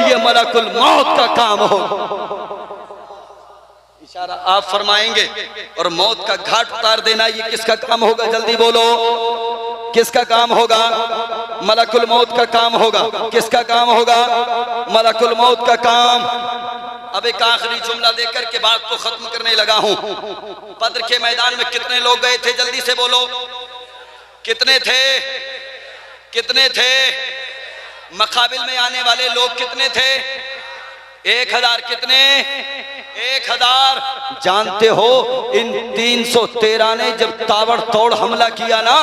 ये मलकुल मौत का काम होगा। इशारा आप फरमाएंगे और मौत का घाट उतार देना ये किसका काम होगा? जल्दी बोलो, किसका काम होगा? मलकुल मौत का काम होगा। किसका काम होगा? मलकुल मौत का काम। अब एक आखिरी जुमला देकर के बात को खत्म करने लगा हूं। बद्र के मैदान में कितने लोग गए थे? जल्दी से बोलो, कितने थे? कितने थे? मुकाबिल में आने वाले लोग कितने थे? 1000। कितने? 1000। जानते हो इन 313 ने जब ताबड़तोड़ हमला किया ना,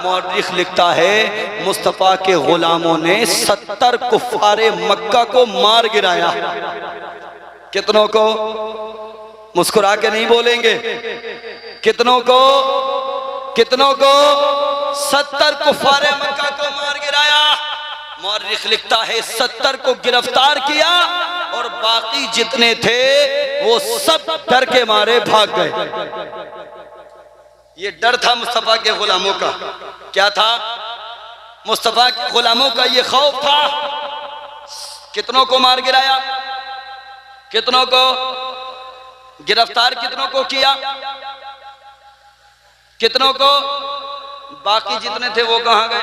मुअर्रिख लिखता है मुस्तफ़ा के गुलामों ने 70 कुफ़ारे मक्का को मार गिराया। कितनों को? मुस्कुरा के नहीं बोलेंगे। कितनों को? कितनों को? 70 कुफ़ारे मक्का को मार गिराया। मुअर्रिख लिखता है 70 को गिरफ्तार किया और बाकी जितने थे वो सब डर के मारे भाग गए। ये डर था मुस्तफ़ा के गुलामों का। क्या था? मुस्तफ़ा के गुलामों का ये खौफ था। कितनों को मार गिराया? कितनों को गिरफ्तार? कितनों को किया? कितनों को? बाकी जितने थे वो कहां गए?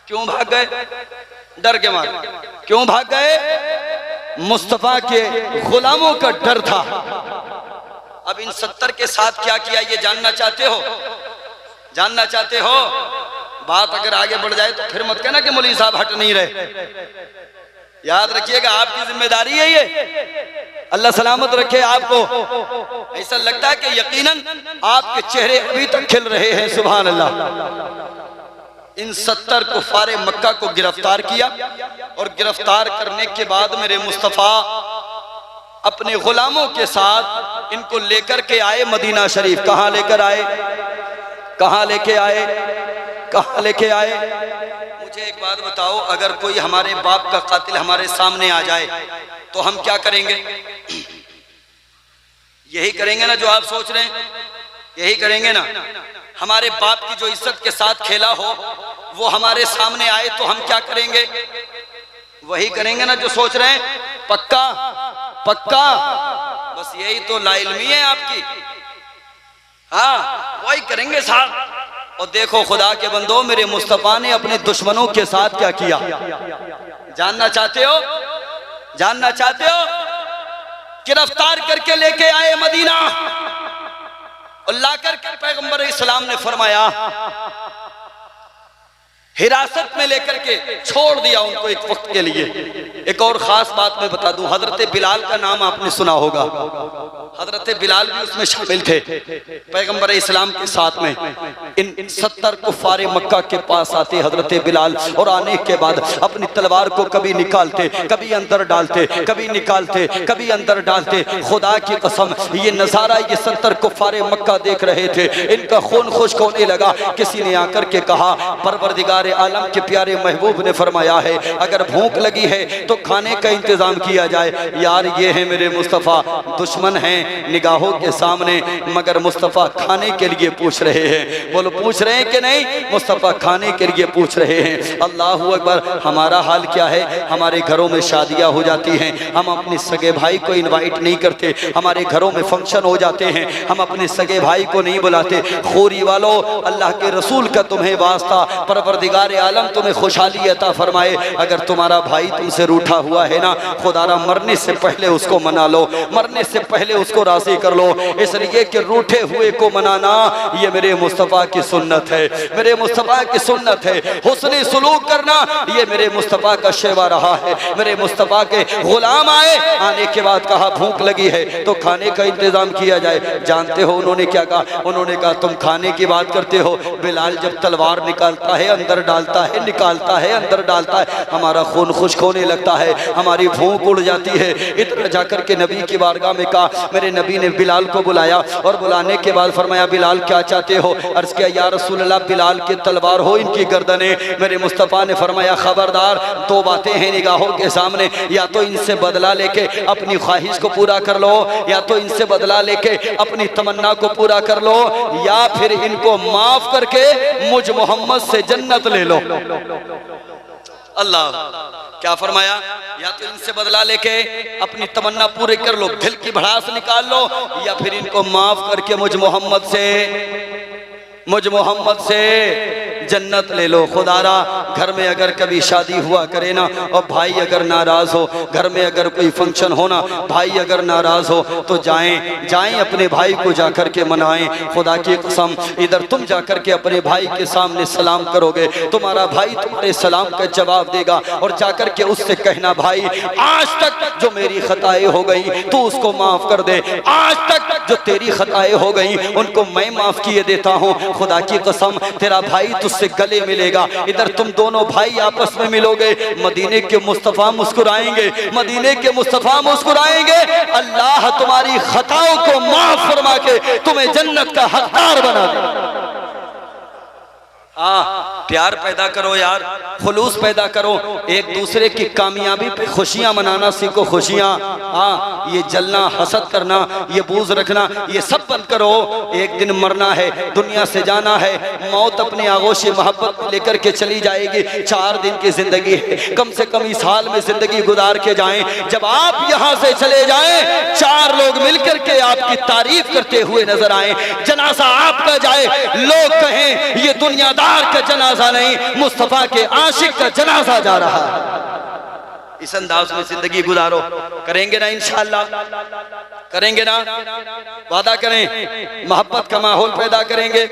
क्यों भाग गए? डर के मारे। क्यों भाग गए? मुस्तफ़ा के गुलामों का डर था। अब इन 70 के साथ क्या किया ये जानना चाहते हो? जानना चाहते हो? बात अगर आगे बढ़ जाए तो फिर मत कहना कि मौलवी साहब हट नहीं रहे। याद रखिएगा आपकी जिम्मेदारी है ये। अल्लाह सलामत रखे आपको। ऐसा लगता है कि यकीनन आपके चेहरे अभी तक खिल रहे हैं। सुभान अल्लाह। इन 70 कुफ़ारे मक्का को गिरफ्तार किया और गिरफ्तार करने के बाद मेरे मुस्तफ़ा अपने गुलामों के साथ इनको लेकर के आए मदीना शरीफ। कहाँ लेकर आए? कहाँ लेके आए? कहाँ लेके आए? मुझे एक बात बताओ, अगर कोई हमारे बाप का कातिल हमारे सामने आ जाए तो हम क्या करेंगे? यही करेंगे ना जो आप सोच रहे हैं? यही करेंगे ना? हमारे बाप की जो इज्जत के साथ खेला हो वो हमारे सामने आए तो हम क्या करेंगे? वही करेंगे ना जो सोच रहे हैं। पक्का? पक्का? बस यही तो लाइल्मी है आपकी। हाँ, वही करेंगे साहब। और देखो खुदा के बंदो, मेरे मुस्तफ़ा ने अपने दुश्मनों के साथ क्या किया। जानना चाहते हो? जानना चाहते हो? गिरफ्तार करके लेके आए मदीना और लाकर के पैगंबर इस्लाम ने फरमाया, हिरासत में लेकर के छोड़ दिया उनको एक वक्त के लिए। एक और खास बात मैं बता दूं, हजरत बिलाल का नाम आपने सुना होगा। हजरत बिलाल भी उसमें शामिल थे पैगंबर इस्लाम के साथ में। इन 70 कुफारे मक्का के पास आते हजरत बिलाल, और आने के बाद अपनी तलवार को कभी निकालते, कभी अंदर डालते, कभी निकालते, कभी अंदर डालते। खुदा की कसम ये नजारा ये 70 कुफारे मक्का देख रहे थे, इनका खून खुश्क होने लगा। किसी ने आकर के कहा, परवरदिगार आलम के प्यारे महबूब ने फरमाया है अगर भूख लगी है तो खाने का इंतजाम किया जाए। यार ये है मेरे मुस्तफ़ा, दुश्मन हैं निगाहों के सामने, मगर मुस्तफ़ा खाने के लिए पूछ रहे हैं। बोलो पूछ रहे हैं कि नहीं? मुस्तफ़ा खाने के लिए पूछ रहे हैं। अल्लाह अकबर। हमारा हाल क्या है? हमारे घरों में शादियां हो जाती हैं, हम अपने सगे भाई को इनवाइट नहीं करते। हमारे घरों में फंक्शन हो जाते हैं, हम अपने सगे भाई को नहीं बुलाते। खोरी वालों, अल्लाह के रसूल का तुम्हें वास्ता, परवरदिगार आलम तुम्हें खुशहाली अता फरमाए। अगर तुम्हारा भाई तुमसे रूठा हुआ है ना, खुदारा मरने से पहले उसको मना लो, मरने से पहले उसको राजी कर लो, इसलिए कि रूठे हुए को मनाना ये मेरे मुस्तफ़ा की सुन्नत है, मेरे मुस्तफ़ा की सुन्नत है। हुस्न सुलूक करना ये मेरे मुस्तफ़ा का शेवा रहा है। मेरे मुस्तफ़ा के गुलाम आए, आने के बाद कहा भूख लगी है तो खाने का इंतजाम किया जाए। जानते हो उन्होंने क्या कहा? उन्होंने कहा तुम खाने की बात करते हो, बिलाल जब तलवार निकालता है अंदर डालता है, निकालता है अंदर डालता है, हमारा खून खुश्क होने लगता है, हमारी भूख उड़ जाती है। इधर जाकर के नबी की बारगाह में कहा, मेरे नबी ने बिलाल को बुलाया और बुलाने के बाद फरमाया बिलाल क्या चाहते हो? अर्ज किया या रसूल अल्लाह बिलाल की तलवार हो इनकी गर्दने। मेरे मुस्तफ़ा ने फरमाया खबरदार, दो बातें हैं निगाहों के सामने, या तो इनसे बदला लेके अपनी ख्वाहिश को पूरा कर लो, या तो इनसे बदला लेके अपनी तमन्ना को पूरा कर लो, या फिर इनको माफ करके मुझ मोहम्मद से जन्नत ले लो। अल्लाह क्या फरमाया? या तो इनसे बदला लेके अपनी तमन्ना पूरी कर लो, दिल की भड़ास निकाल लो, या फिर इनको माफ करके मुझ मोहम्मद से जन्नत ले लो। खुदारा घर में अगर कभी शादी हुआ करे ना और भाई अगर नाराज हो, घर में अगर कोई फंक्शन होना, भाई अगर नाराज हो तो जाएं अपने भाई को जाकर के मनाएं। खुदा की कसम इधर तुम जाकर के अपने भाई के सामने सलाम करोगे, तुम्हारा भाई तुम्हारे सलाम का जवाब देगा, और जाकर के उससे कहना भाई आज तक जो मेरी खताएं हो गई तू उसको माफ कर दे, आज तक जो तेरी खताएं हो गई उनको मैं माफ किए देता हूँ। खुदा की कसम तेरा भाई तुझसे गले मिलेगा, इधर तुम दोनों भाई आपस में मिलोगे, मदीने के मुस्तफ़ा मुस्कुराएंगे, मदीने के मुस्तफ़ा मुस्कुराएंगे। अल्लाह तुम्हारी खताओं को माफ फरमा के तुम्हें जन्नत का हकदार बना दे। प्यार पैदा करो यार, खुलूस पैदा करो, एक दूसरे की कामयाबी पे खुशियां मनाना सीखो। खुशियां, ये जलना, हसद करना, ये बूझ रखना, ये सब बंद करो। एक दिन मरना है, दुनिया से जाना है, मौत अपने आगोश मोहब्बत में लेकर के चली जाएगी। 4 दिन की जिंदगी है, कम से कम इस हाल में जिंदगी गुजार के जाएं। जब आप यहाँ से चले जाएं, 4 लोग मिलकर के आपकी तारीफ करते हुए नजर आए, जनाजा आपका जाए, लोग कहें ये दुनियादार का जनाजा नहीं, मुस्तफा के आशिक का जनाजा जा रहा है। इस अंदाज में जिंदगी गुजारो। करेंगे ना इंशाअल्लाह? करेंगे ना? वादा करें, मोहब्बत का माहौल पैदा करेंगे,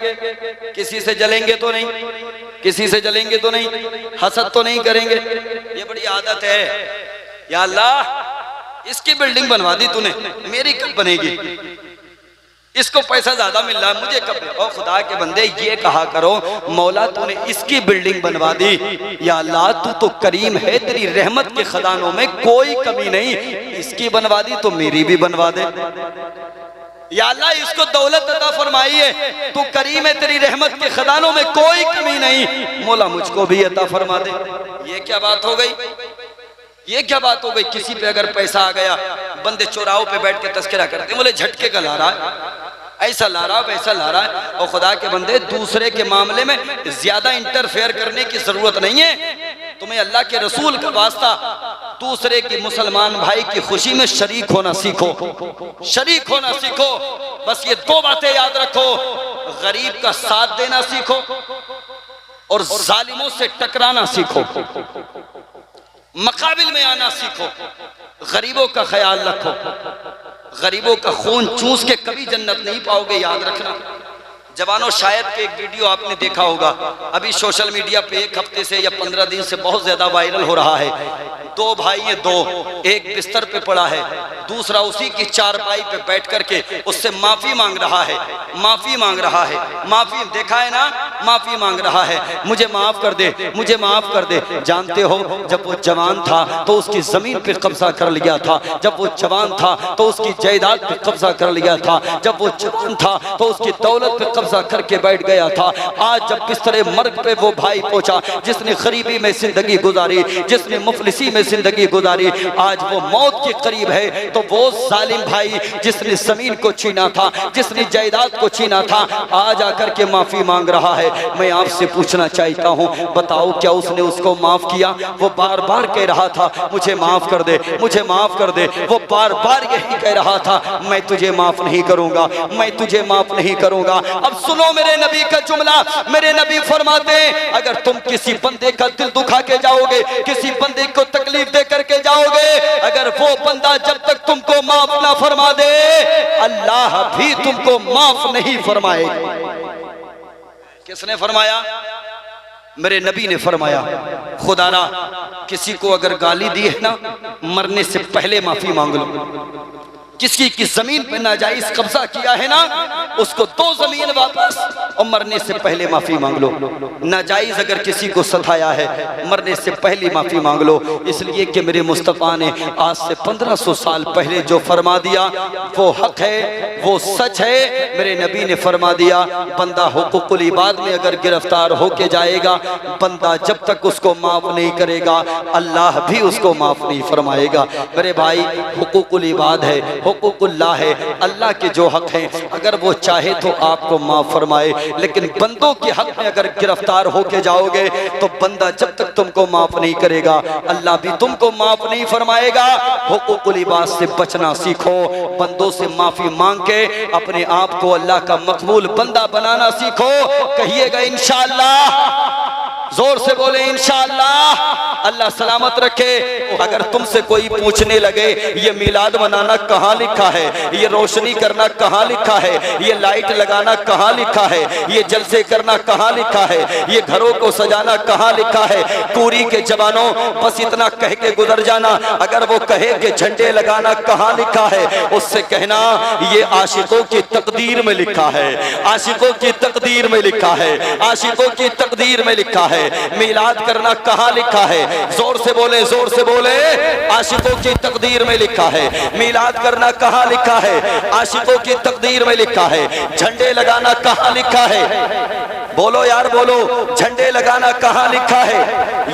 किसी से जलेंगे तो नहीं, किसी से जलेंगे तो नहीं, हसद तो नहीं करेंगे। ये बड़ी आदत है, या अल्लाह इसकी बिल्डिंग बनवा दी तूने, मेरी कब बनेगी? इसको पैसा ज्यादा मिल रहा है, मुझे कब? ओ खुदा के बंदे ये कहा करो, मौला तूने इसकी बिल्डिंग बनवा दी, या अल्लाह तू तो करीम है, तेरी रहमत के खजानों में कोई कमी नहीं, इसकी बनवा दी तो मेरी भी बनवा दे। या अल्लाह इसको दौलत अता फरमाई है, तू करीम है, तेरी रहमत के खजानों में कोई कमी नहीं, मौला मुझको भी अता फरमा दे। ये क्या बात हो गई? ये क्या बात हो गई? किसी पे अगर पैसा आ गया, बंदे चौराहों पे बैठ के तस्करा करते, बोले झटके का ला रहा है, ऐसा ला रहा है, वैसा ला रहा है। और खुदा के बंदे दूसरे के मामले में ज्यादा इंटरफेयर करने की जरूरत नहीं है। तुम्हें अल्लाह के रसूल का वास्ता, दूसरे की मुसलमान भाई की खुशी में शरीक होना सीखो, शरीक होना सीखो। बस ये 2 बातें याद रखो, गरीब का साथ देना सीखो और जालिमों से टकराना सीखो। मकाबिल में आना सीखो, गरीबों का ख्याल रखो, गरीबों का खून चूस के कभी जन्नत नहीं पाओगे, याद रखना। जवानों, शायद कि एक वीडियो आपने देखा होगा, अभी सोशल मीडिया पे 1 हफ्ते से या 15 दिन से बहुत ज्यादा वायरल हो रहा है। 2 भाई हैं, 2, एक बिस्तर पे पड़ा है, दूसरा उसी की चारपाई पे बैठ करके उससे माफी मांग रहा है, माफी मांग रहा है, माफी, देखा है ना, माफी मांग रहा है, मुझे माफ कर दे, मुझे माफ कर दे। जानते हो, जब वो जवान था तो उसकी जमीन पे कब्जा कर लिया था, जब वो जवान था तो उसकी जायदाद पे कब्जा कर लिया था, जब वो जवान था तो उसकी दौलत पे कब्जा करके बैठ गया था। आज जब बिस्तरे मर्ग पे वो भाई पहुंचा जिसने गरीबी में जिंदगी गुजारी, जिसने मुफलिसी में जिंदगी गुजारी, आज वो मौत के करीब है, तो वो जालिम भाई जिसने जमीन को छीना था, जिसने जायदाद को छीना था, आज आकर के माफी मांग रहा है। मैं आपसे पूछना चाहता हूँ, बताओ क्या उसने उसको माफ किया? वो बार बार कह रहा था मुझे माफ कर दे, मुझे माफ कर दे, वो बार बार यही कह रहा था मैं तुझे माफ नहीं करूंगा, मैं तुझे माफ नहीं करूंगा। अब सुनो मेरे नबी का जुमला, मेरे नबी फरमाते हैं अगर तुम किसी बंदे का दिल दुखा के जाओगे, किसी बंदे को तकलीफ दे करके जाओगे, अगर वो बंदा जब तक तुमको माफ ना फरमा दे, अल्लाह भी तुमको माफ नहीं फरमाएगा। किसने फरमाया? मेरे नबी ने फरमाया। खुदारा, किसी को अगर गाली दी है ना, मरने से पहले माफी मांग लो। किसी की जमीन पे नाजायज कब्जा किया है ना, उसको 2 जमीन वापस, और मरने से पहले माफी मांग लो। नाजायज अगर किसी को सताया है, मरने से पहले माफी मांग लो। इसलिए कि मेरे मुस्तफ़ा ने आज से 1500 साल पहले जो फरमा दिया वो हक है, वो सच है। मेरे नबी ने फरमा दिया बंदा हुकूकुल इबाद में अगर गिरफ्तार होके जाएगा, बंदा जब तक उसको माफ नहीं करेगा, अल्लाह भी उसको माफ नहीं फरमाएगा। मेरे भाई, हुकूकुल इबाद है, हुकूकुल्लाह है, अल्लाह के जो हक हैं, अगर वो चाहे तो आपको माफ फरमाए, लेकिन बंदों के हक में अगर गिरफ्तार होके जाओगे तो बंदा जब तक तुमको माफ नहीं करेगा, अल्लाह भी तुमको माफ नहीं फरमाएगा। हुकूकुल इबाद से बचना सीखो, बंदों से माफी मांग के अपने आप को अल्लाह का मकबूल बंदा बनाना सीखो। कहिएगा इंशाअल्लाह, जोर से बोले इंशाअल्लाह। अल्लाह सलामत रखे। अगर तुमसे कोई पूछने लगे ये मिलाद मनाना कहाँ लिखा है, ये रोशनी करना कहाँ लिखा है, ये लाइट लगाना कहाँ लिखा है, ये जलसे करना कहाँ लिखा है, ये घरों को सजाना कहाँ लिखा है, पूरी के जवानों बस इतना कह के गुजर जाना। अगर वो कहे कि झंडे लगाना कहाँ लिखा है, उससे कहना ये आशिकों की तकदीर में लिखा है, आशिकों की तकदीर में लिखा है, आशिकों की तकदीर में लिखा है। मिलाद करना कहाँ लिखा है? जोर से बोले, जोर से बोले। आशिकों की तकदीर में लिखा है। मिलाद करना कहाँ लिखा है? आशिकों की तकदीर में लिखा है। झंडे लगाना कहाँ लिखा है? बोलो यार बोलो, झंडे लगाना कहाँ लिखा है?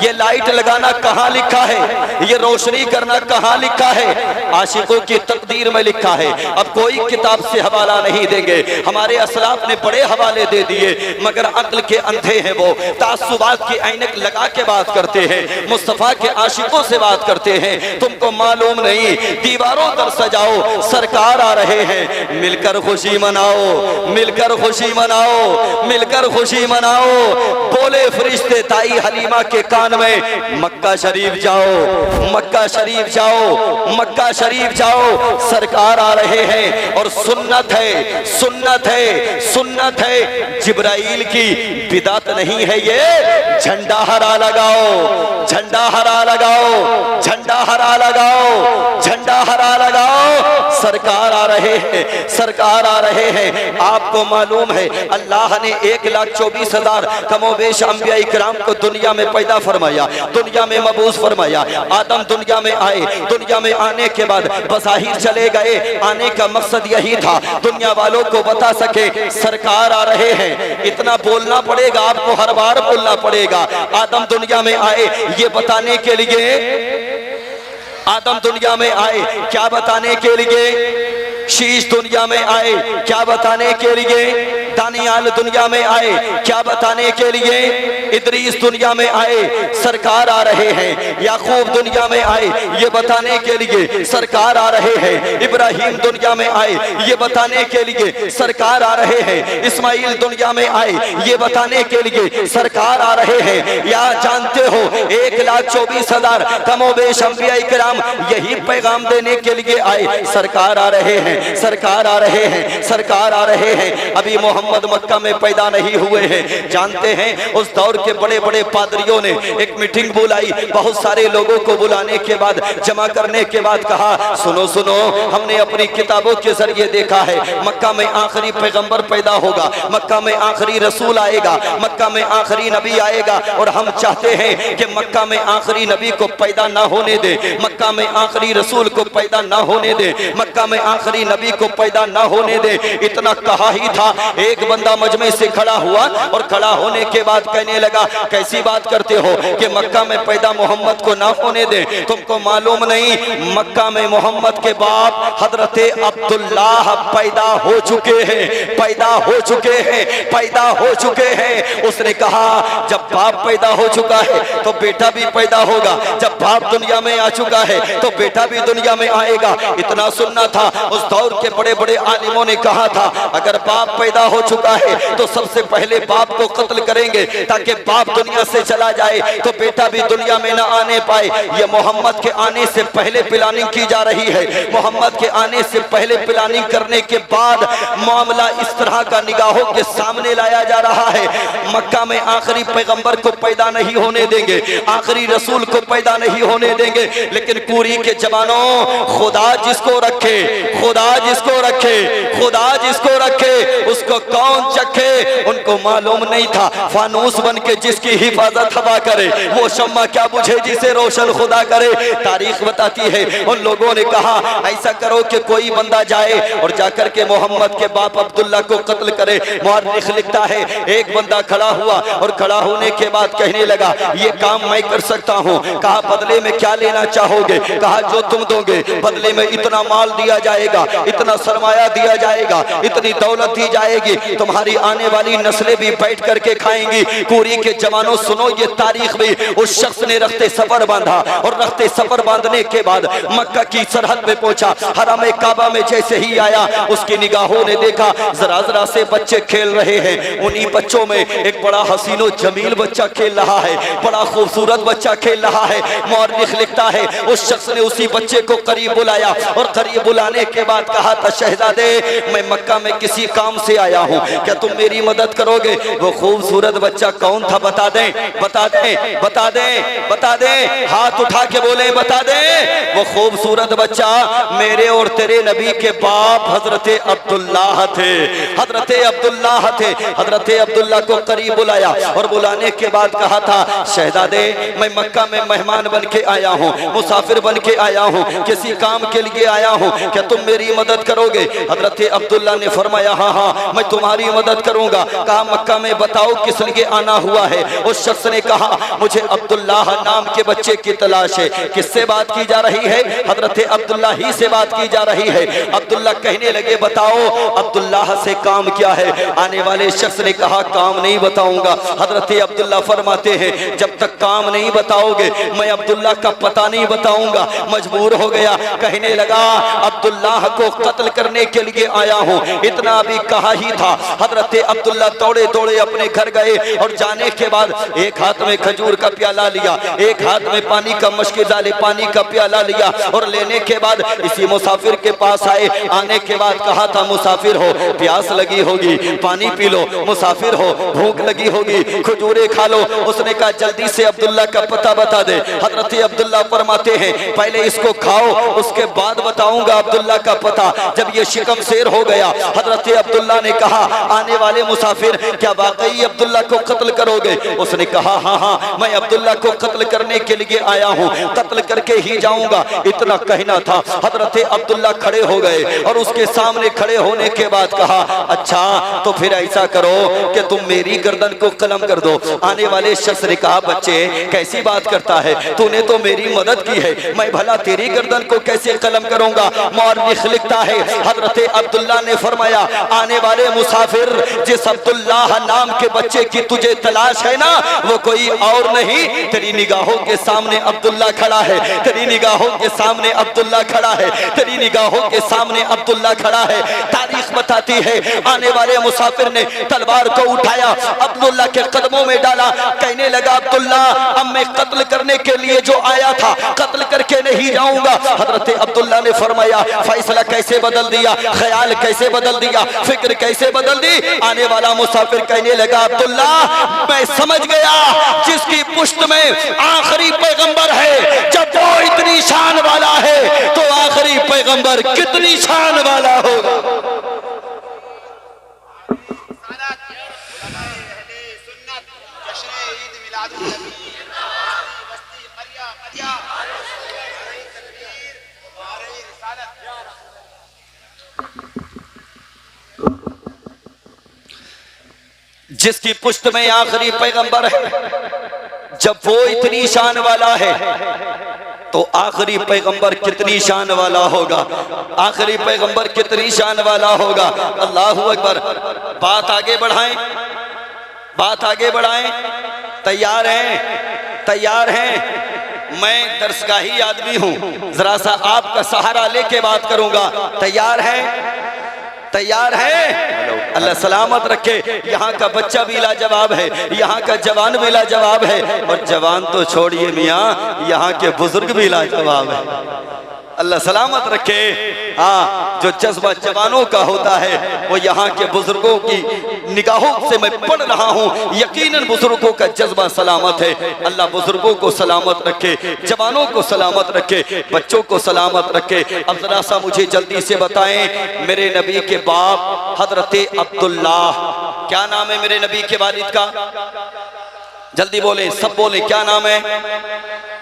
ये लाइट लगाना कहाँ लिखा है? ये रोशनी करना कहाँ लिखा है? आशिकों की तकदीर में लिखा है। अब कोई किताब से हवाला नहीं देंगे, हमारे असलाफ ने बड़े हवाले दे दिए, मगर अक्ल के अंधे हैं, वो तासुबात की ऐनक लगा के बात करते हैं, मुस्तफा के आशिकों से बात करते हैं। तुमको मालूम नहीं, दीवारों पर सजाओ, सरकार आ रहे हैं, मिलकर खुशी मनाओ, मिलकर खुशी मनाओ, मिलकर खुशी मनाओ। बोले फरिश्ते ताई हलीमा के कान में, मक्का शरीफ जाओ, मक्का शरीफ जाओ, मक्का शरीफ जाओ, सरकार आ रहे हैं। और सुन्नत है, सुन्नत है, सुन्नत है, जिब्राइल की बिदात नहीं है ये। झंडा हरा लगाओ, झंडा हरा लगाओ, झंडा हरा लगाओ, झंडा हरा लगाओ, सरकार आ रहे हैं, सरकार आ रहे हैं। आपको मालूम है अल्लाह ने 1,24,000 कमोबेश अंबिया इकराम को दुनिया में पैदा फरमाया, दुनिया में मबूस फरमाया। आदम दुनिया में आए, दुनिया में आने के बाद बज़ाहिर चले गए, आने का मकसद यही था दुनिया वालों को बता सके सरकार आ रहे हैं। इतना बोलना पड़ेगा आपको, हर बार बोलना पड़ेगा। आदम दुनिया में आए ये बताने के लिए, आदम दुनिया में आए क्या बताने के लिए? शीश दुनिया में आए क्या बताने के लिए? दानियाल दुनिया में आए क्या बताने के लिए, इदरीस दुनिया में आए सरकार आ रहे हैं, याकूब दुनिया में आए ये बताने के लिए सरकार आ रहे हैं, इब्राहिम दुनिया में आए ये बताने के लिए सरकार आ रहे हैं, इस्माइल दुनिया में आए ये बताने के लिए सरकार आ रहे हैं। या जानते हो 1,24,000 कमोबेश अंबिया इकराम यही पैगाम देने के लिए आए, सरकार आ रहे हैं, सरकार आ रहे हैं, सरकार आ रहे हैं। अभी मोहम्मद मक्का में पैदा नहीं हुए हैं। जानते हैं उस दौर के बड़े बड़े पादरियों ने एक मीटिंग बुलाई, बहुत सारे लोगों को बुलाने के बाद जमा करने के बाद कहा सुनो सुनो, हमने अपनी किताबों के जरिए देखा है मक्का में आखिरी पैगंबर पैदा होगा, मक्का में आखिरी रसूल आएगा, मक्का में आखिरी नबी आएगा, और हम चाहते हैं कि मक्का में आखिरी नबी को पैदा ना होने दे, मक्का में आखिरी रसूल को पैदा ना होने दे, मक्का में आखिरी नबी को पैदा ना होने दे। इतना कहा ही था, एक बंदा मजमे से खड़ा हुआ और खड़ा होने के बाद कहने लगा कैसी बात करते हो कि मक्का में पैदा मोहम्मद को ना होने दे, तुमको मालूम नहीं मक्का में मोहम्मद के बाप हजरते अब्दुल्लाह पैदा हो चुके हैं, पैदा हो चुके हैं, पैदा हो चुके हैं। उसने कहा जब बाप पैदा हो चुका है तो बेटा भी पैदा होगा, जब बाप दुनिया में आ चुका है तो बेटा भी दुनिया में आएगा। इतना सुनना था। उस दौर के बड़े बड़े आलिमों ने कहा था अगर बाप पैदा हो चुका है तो सबसे पहले बाप को कत्ल करेंगे ताकि बाप दुनिया से चला जाए तो बेटा भी दुनिया में ना आने पाए। ये मोहम्मद के आने से पहले प्लानिंग की जा रही है, मोहम्मद के आने से पहले प्लानिंग करने के बाद मामला इस तरह का निगाहों के सामने लाया जा रहा है। मक्का में आखिरी पैगंबर को पैदा नहीं होने देंगे, आखिरी रसूल को पैदा नहीं होने देंगे, लेकिन कुरी के जवानों खुदा जिसको रखे, खुदा जिसको रखे, खुदा जिसको रखे उसको कौन चखे उनको मालूम नहीं था। फानूस बन के जिसकी हिफाजत हवा करे वो शम्मा क्या बुझे जिसे रोशन खुदा करे। तारीख बताती है उन लोगों ने कहा ऐसा करो कि कोई बंदा जाए और जाकर के मोहम्मद के बाप अब्दुल्ला को कत्ल करे। मुअर्रिख लिखता है एक बंदा खड़ा हुआ और खड़ा होने के बाद कहने लगा ये काम मैं कर सकता हूँ। कहा बदले में क्या लेना चाहोगे? कहा जो तुम दोगे बदले में इतना माल दिया जाएगा, इतना सरमाया दिया जाएगा, इतनी दौलत दी जाएगी, तुम्हारी आने वाली नस्लें भी बैठ करके खाएंगी। कुरी के जवानों सुनो ये तारीख भी, उस शख्स ने रखते सफर बांधा और रखते सफर बांधने के बाद मक्का की सरहद पे पहुंचा। हरम काबा में जैसे ही आया उसकी निगाहों ने देखा जरा जरा से बच्चे खेल रहे हैं। उन्हीं बच्चों में एक बड़ा हसीनो जमील बच्चा खेल रहा है, बड़ा खूबसूरत बच्चा खेल रहा है। मुअर्रिख लिखता है उस शख्स ने उसी बच्चे को करीब बुलाया और करीब बुलाने के बाद कहा था शहजादे मैं मक्का में किसी काम से आया हूँ, क्या तुम मेरी मदद करोगे? वो खूबसूरत बच्चा कौन था बता दें, बता दें, बता दें, बता दें, हाथ उठा के बोले बता दें। वो खूबसूरत बच्चा मेरे और तेरे नबी के बाप हजरते अब्दुल्लाह थे, हजरते अब्दुल्लाह थे। हजरते अब्दुल्ला को करीब बुलाया और बुलाने के बाद कहा था शहजादे मैं मक्का में मेहमान बन के आया हूँ, मुसाफिर बन के आया हूँ, किसी काम के लिए आया हूँ, क्या तुम मेरी मदद करोगे? हजरते अब्दुल्ला ने फरमाया हाँ हाँ मैं तुम्हारी मदद करूंगा। कहा मक्का में बताओ किस लिए आना हुआ है? उस शख्स ने कहा मुझे अब्दुल्लाह नाम के बच्चे की तलाश है। किससे बात की जा रही है? हजरते अब्दुल्ला ही से बात की जा रही है। अब्दुल्ला कहने लगे बताओ अब्दुल्लाह से काम क्या है? आने वाले शख्स ने कहा काम नहीं बताऊंगा। हजरते अब्दुल्ला फरमाते हैं जब तक काम नहीं बताओगे मैं अब्दुल्ला का पता नहीं बताऊंगा। मजबूर हो गया, कहने लगा अब्दुल्लाह को कत्ल करने के लिए आया हूँ। इतना भी कहा ही था हजरते अब्दुल्ला दौड़े दौड़े अपने घर गए और जाने के बाद एक हाथ में खजूर का प्याला लिया, एक हाथ में पानी का मशकिदाले पानी का प्याला लिया और लेने के बाद इसी मुसाफिर के पास आए। आने के बाद कहा था मुसाफिर हो प्यास लगी होगी पानी पी लो, मुसाफिर हो भूख लगी होगी खजूरें खा लो। उसने कहा जल्दी से अब्दुल्ला का पता बता दे। हजरत अब्दुल्ला फरमाते हैं पहले इसको खाओ उसके बाद बताऊंगा अब्दुल्ला का पता। जब ये शिकम शेर हो गया हजरत अब्दुल्ला ने कहा आने वाले मुसाफिर क्या वाकई अब्दुल्ला को कत्ल करोगे? उसने कहा हाँ हाँ मैं अब्दुल्ला को कत्ल करने के लिए आया हूँ, कत्ल करके ही जाऊंगा। इतना कहना था हजरत अब्दुल्ला खड़े हो गए और उसके सामने खड़े होने के बाद कहा अच्छा तो फिर ऐसा करो कि तुम मेरी गर्दन को कलम कर दो। आने वाले शख्स ने कहा बच्चे कैसी बात करता है, तूने तो मेरी मदद की है, मैं भला तेरी गर्दन को कैसे कलम करूंगा? मुअर्रिख लिखता है हजरत अब्दुल्ला ने फरमाया आने वाले मुसाफिर, जिस अब्दुल्लाह नाम के बच्चे की तुझे तलाश है ना, वो कोई और नहीं, तेरी निगाहों के सामने अब्दुल्ला खड़ा है, तेरी निगाहों के सामने अब्दुल्ला खड़ा है, तेरी निगाहों के सामने अब्दुल्ला खड़ा है। तारीख बताती है आने वाले मुसाफिर ने तलवार को उठाया, अब्दुल्ला के कदमों में डाला, कहने लगा अब्दुल्ला अब मैं कत्ल करने के लिए जो आया था कत्ल करके नहीं जाऊंगा। हजरत अब्दुल्ला ने फरमाया फैसला कैसे बदल दिया, ख्याल कैसे बदल दिया, फिक्र कैसे बदल दी। आने वाला मुसाफिर कहने लगा अब्दुल्ला मैं समझ गया जिसकी पुश्त में आखिरी पैगंबर है, जब वो इतनी शान वाला है तो आखिरी पैगंबर कितनी शान वाला होगा। जिसकी पुश्त में आखिरी पैगंबर है, जब वो इतनी शान वाला है तो आखिरी पैगंबर कितनी शान वाला होगा, आखिरी पैगंबर कितनी शान वाला होगा। अल्लाहू अकबर। बात आगे बढ़ाएं, बात आगे बढ़ाएं। तैयार हैं, तैयार हैं। मैं दरसगाही आदमी हूं, जरा सा आपका सहारा लेके बात करूंगा। तैयार हैं, तैयार है। अल्लाह सलामत रखे। यहाँ का बच्चा भी लाजवाब है, यहाँ का जवान भी लाजवाब है, और जवान तो छोड़िए मियाँ, यहाँ के बुजुर्ग भी लाजवाब है। अल्लाह सलामत रखे। हाँ, जो जज्बा जवानों का होता है वो यहाँ के बुजुर्गों की निगाहों से मैं पढ़ रहा हूँ, यकीनन बुजुर्गों का जज्बा सलामत है। अल्लाह बुजुर्गों को सलामत रखे, जवानों को सलामत रखे, बच्चों को सलामत रखे। अब जरा सा मुझे जल्दी से बताएं, मेरे नबी के बाप हजरत अब्दुल्ला, क्या नाम है मेरे नबी के वालिद का? जल्दी बोले, सब बोले, क्या नाम है,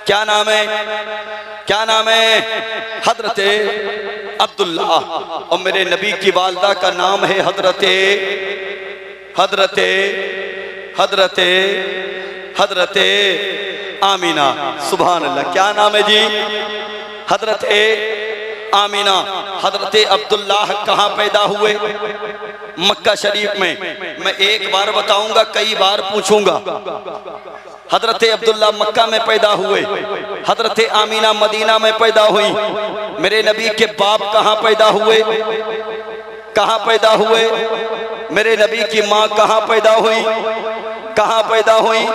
क्या नाम है, क्या नाम है? हजरत अब्दुल्ला। और मेरे नबी की वालदा का नाम है हजरते हजरते हजरते हजरते आमीना। सुभान अल्लाह। क्या नाम है जी? हजरते आमीना। हजरते अब्दुल्ला कहाँ पैदा हुए? मक्का शरीफ में। मैं एक बार बताऊंगा, कई बार पूछूंगा। हजरत अब्दुल्ला मक्का में पैदा हुए, हजरत आमीना मदीना में पैदा हुई। मेरे नबी के बाप कहाँ पैदा हुए? कहाँ पैदा हुए? मेरे नबी की माँ कहाँ पैदा हुई? कहाँ पैदा हुई?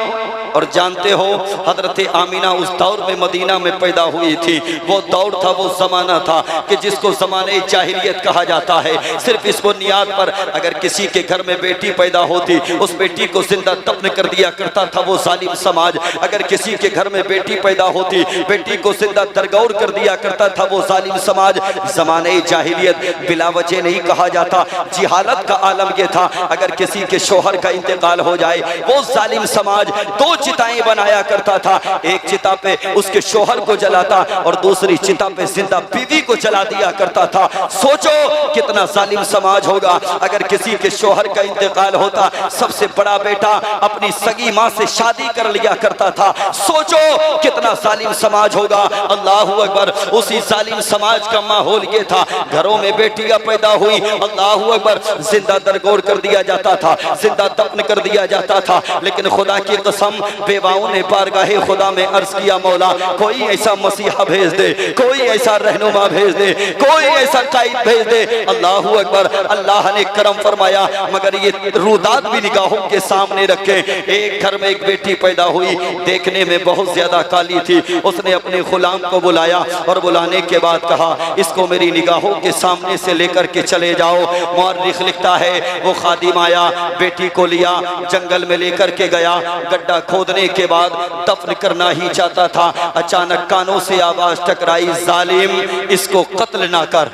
और जानते हो हजरत आमीना उस दौर में मदीना में पैदा हुई थी। वो दौर था, वो जमाना था कि जिसको ज़माने जाहिलियत कहा जाता है। सिर्फ इस बुनियाद पर अगर किसी के घर में बेटी पैदा होती, उस बेटी को जिंदा दफन कर दिया करता था वो जालिम समाज। अगर किसी के घर में बेटी पैदा होती, बेटी को जिंदा दरगौर कर दिया करता था वो जालिम समाज। ज़माने जाहिलियत बिला वजह नहीं कहा जाता, जिहालत का आलम यह था। अगर किसी के शोहर का इंतकाल हो जाए, वो जालिम समाज दो चिताएं बनाया करता था। एक चिता पे उसके शोहर को जलाता और दूसरी चिता पे जिंदा बीवी को जला दिया करता था। सोचो कितना जालिम समाज होगा। अगर किसी के शोहर का इंतकाल होता, सबसे बड़ा बेटा अपनी सगी माँ से शादी कर लिया करता था। सोचो कितना जालिम समाज होगा। अल्लाहू अकबर। उसी जालिम समाज का माहौल ये था। घरों में बेटियां पैदा हुई, अल्लाहू अकबर, जिंदा दरगोर कर दिया जाता था, जिंदा दफन कर दिया जाता था। लेकिन खुदा की कसम, बेवाओं ने बारगाहे खुदा में अर्ज किया, मौला कोई ऐसा मसीहा भेज दे, कोई ऐसा रहनुमा भेज दे, कोई ऐसा कायद भेज दे। अल्लाहू अकबर। अल्लाह ने करम फरमाया, मगर ये रुदात भी निगाहों के सामने रखे। एक घर में एक बेटी पैदा हुई, देखने में बहुत ज्यादा काली थी। उसने अपने गुलाम को बुलाया और बुलाने के बाद कहा, इसको मेरी निगाहों के सामने से लेकर के चले जाओ। मुअर्रिख लिखता है, वो खादिम आया, बेटी को लिया, जंगल में लेकर के गया। गड्ढा खोदने के बाद दफन करना ही चाहता था। अचानक कानों से आवाज टकराई, जालिम इसको कत्ल ना कर।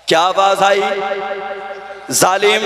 क्या आवाज आई? जालिम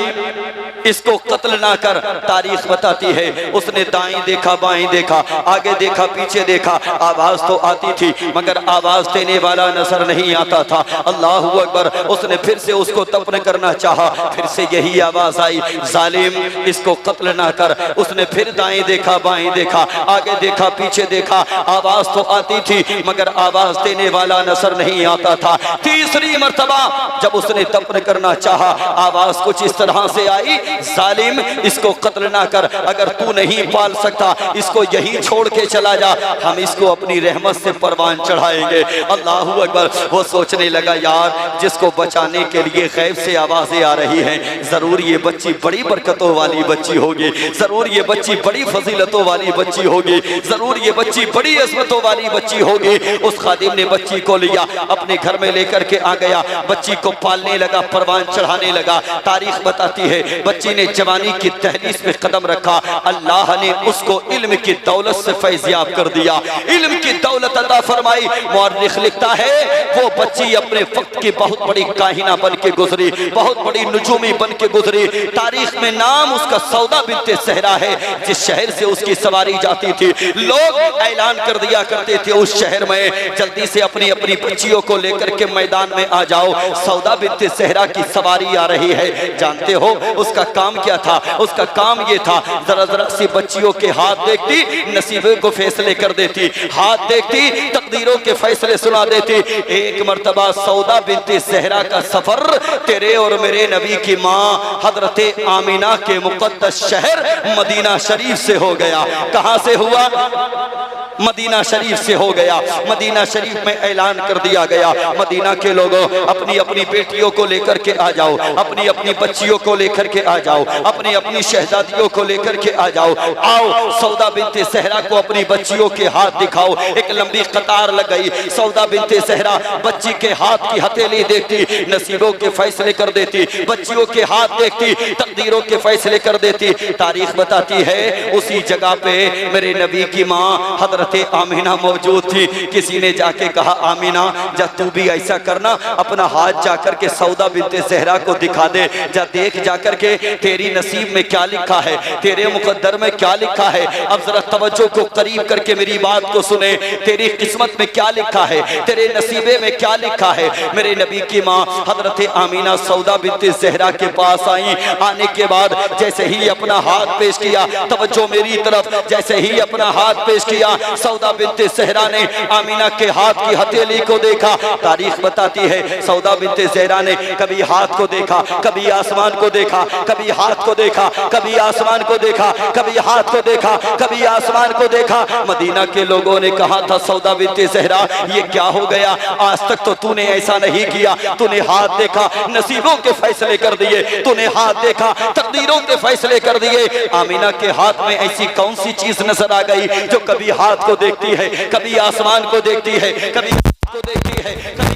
इसको कत्ल ना कर। तारीख बताती है उसने दाएं देखा बाएं देखा आगे देखा पीछे देखा, आवाज तो आती थी मगर आवाज देने वाला नजर नहीं आता था। अल्लाह अकबर। उसने फिर से उसको दफन करना चाहा, फिर से यही आवाज आई, जालिम इसको कत्ल ना कर। उसने फिर दाएं देखा बाएं देखा आगे देखा पीछे देखा, आवाज तो आती थी मगर आवाज देने वाला नजर नहीं आता था। तीसरी मर्तबा जब उसने दफन करना चाहा, आवाज कुछ इस तरह से आई, जालिम इसको कत्ल ना कर, अगर तू नहीं पाल सकता इसको यही छोड़ के चला जा, हम इसको अपनी रहमत से परवान चढ़ाएंगे। अल्लाह अकबर। वो सोचने लगा यार जिसको बचाने के लिए गैब से आवाजें आ रही हैं, जरूर ये बच्ची बड़ी बरकतों वाली बच्ची होगी, जरूर ये बच्ची बड़ी फजीलतों वाली बच्ची होगी, जरूर ये बच्ची बड़ी अज़मतों वाली बच्ची होगी। उस खादिम ने बच्ची को लिया अपने घर में लेकर के आ गया, बच्ची को पालने लगा, परवान चढ़ाने लगा। तारीख बताती है बच्ची ने जवानी की तहलीस पे कदम रखा, अल्लाह ने उसको इल्म की दौलत से फैज़याब कर दिया, इल्म की दौलत अता फरमाई। मुअर्रिख लिखता है वो बच्ची अपने वक्त की बहुत बड़ी काहिना बन के गुजरी, बहुत बड़ी नुजूमी बन के गुजरी। तारीख में नाम उसका सौदा बिन्ते सहरा है। जिस शहर से उसकी सवारी जाती थी लोग ऐलान कर दिया करते थे उस शहर में जल्दी से अपनी अपनी बच्चियों को लेकर के मैदान में आ जाओ, सौदा बिन्ते सहरा की सवारी आ रही है। जानते हो उसका काम क्या था? उसका काम ये था जरा जरा सी बच्चियों के हाथ देखती नसीबों को फैसले कर देती, हाथ देखती तकदीरों के फैसले सुना देती। एक मर्तबा सौदा बिन्ते सहरा का सफर तेरे और मेरे नबी की माँ हजरते आमीना के मुकद्दस शहर मदीना शरीफ से हो गया। कहाँ से हुआ? मदीना शरीफ से हो गया। मदीना शरीफ में ऐलान कर दिया गया मदीना के लोगों अपनी अपनी बेटियों को लेकर के आ जाओ, अपनी अपनी बच्चियों को लेकर के आ जाओ, अपनी अपनी शहजादियों को लेकर के आ जाओ। आओ सौदा बिन्ते सहरा को अपनी बच्चियों के हाथ दिखाओ। एक लंबी कतार लग गई। सौदा बिन्ते सहरा बच्ची के हाथ की हथेली देखती नसीबों के फैसले कर देती, बच्चियों के हाथ देखती तकदीरों के फैसले कर देती। तारीख बताती है उसी जगह पे मेरे नबी की माँ हजरत आमीना मौजूद थी। किसी ने जाके कहा आमीना जा तू भी ऐसा करना, अपना हाथ जाकर के सौदा बिन्ते सहरा को दिखा दे, जा देख जाकर के तेरी नसीब में क्या लिखा है, तेरे मुकद्दर में क्या लिखा है। अब जरा तवज्जो को करीब करके मेरी बात को सुने, तेरी किस्मत में क्या लिखा है, तेरे नसीबे में क्या लिखा है। मेरे नबी की माँ हजरत आमीना सौदा बिन्ते सहरा के पास आई। आने के बाद जैसे ही अपना हाथ पेश किया, तवज्जो मेरी तरफ, जैसे ही अपना हाथ पेश किया सौदा बिन्ते सहरा ने आमीना के हाथ की हथेली को देखा। तारीख बताती है सौदा बिन्ते सहरा ने कभी हाथ को देखा, कभी आसमान को देखा, कभी हाथ को देखा, कभी आसमान को देखा, कभी हाथ को देखा, कभी आसमान को देखा। मदीना के लोगों ने कहा था सौदा बिन्ते सहरा ये क्या हो गया, आज तक तो तूने ऐसा नहीं किया, तूने हाथ देखा नसीबों के फैसले कर दिए, तूने हाथ देखा तकदीरों के फैसले कर दिए। आमीना के हाथ में ऐसी कौन सी चीज नजर आ गई जो कभी हाथ को देखती है, कभी आसमान को देखती है, कभी को देखती है, कभी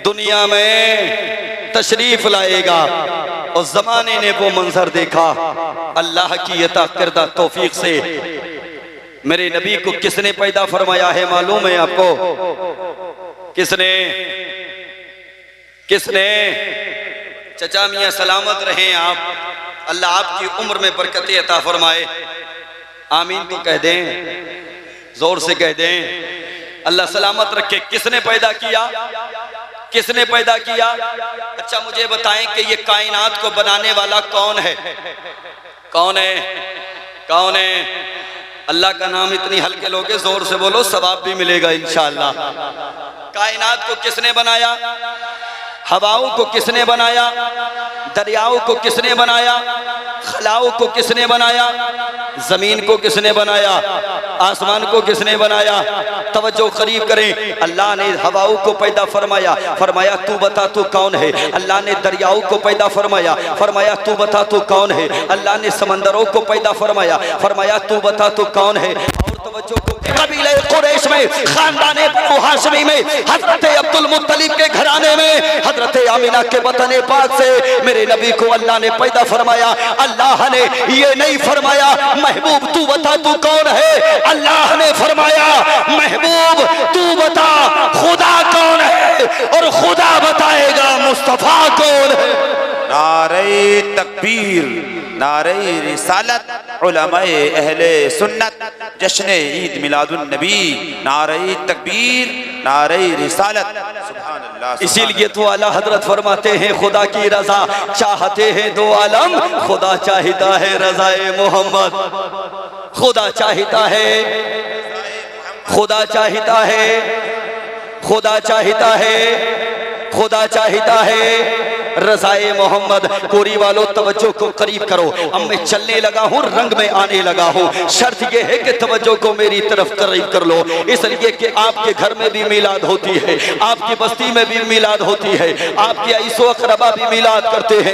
दुनिया में तशरीफ लाएगा। उस जमाने ने वो मंजर देखा। अल्लाह की अता करदा तौफीक से मेरे नबी को किसने पैदा फरमाया है मालूम है आपको? किसने? किसने? चचा मियां सलामत रहें आप, अल्लाह आपकी उम्र में बरकतें अता फरमाए। आमीन को कह दें, जोर से कह दें, अल्लाह सलामत रखे। किसने पैदा किया? किसने पैदा किया? अच्छा मुझे बताएं कि ये कायनात को बनाने वाला कौन है? कौन है? कौन है? अल्लाह का नाम इतनी हल्के लोगे, जोर से बोलो सवाब भी मिलेगा इंशाअल्लाह। कायनात को किसने बनाया? हवाओं को किसने बनाया? दरियाओं को किसने बनाया? खलाओं को किसने बनाया? जमीन को किसने बनाया? आसमान को किसने बनाया? तवज्जो करीब करें। अल्लाह ने हवाओं को पैदा फरमाया, फरमाया तू बता तू कौन है? अल्लाह ने दरियाओं को पैदा फरमाया, फरमाया तू बता तू कौन है? अल्लाह ने समंदरों को पैदा फरमाया, फरमाया तू बता तू कौन है? और तवज्जो को, कबीले कुरैश में, खानदाने बनु हाशिमी में, हजरत अब्दुल मुत्तलिब के घराने में, हजरत आमिना के वतन पाक से मेरे नबी को अल्लाह ने पैदा फरमाया। अल्लाह ने ये नहीं फरमाया महबूब तू बता तू कौन है, अल्लाह ने फरमाया महबूब तू बता खुदा कौन है, और खुदा बताएगा मुस्तफा कौन है। नारे तकबीर, नारे रिसालत, उलमाए अहले सुन्नत, जश्न ईद मिलादुन नबी, नारे तकबीर, नारे रिसालत, सुभान अल्लाह। इसीलिए तो आला हजरत फरमाते हैं खुदा की रजा चाहते हैं दो आलम, खुदा चाहता है रजाए मोहम्मद, खुदा चाहता है, खुदा चाहता है, खुदा चाहता है, खुदा चाहता है रज़ाए मोहम्मद। कोरी वालों तवज्जो को करीब करो, अब मैं चलने लगा हूँ, रंग में आने लगा हूँ। शर्त यह है कि तवज्जो को मेरी तरफ करीब कर लो, इसलिए कि आपके घर में भी मिलाद होती है, आपकी बस्ती में भी मिलाद होती है, आपके ऐसो अकरबा भी मिलाद करते हैं।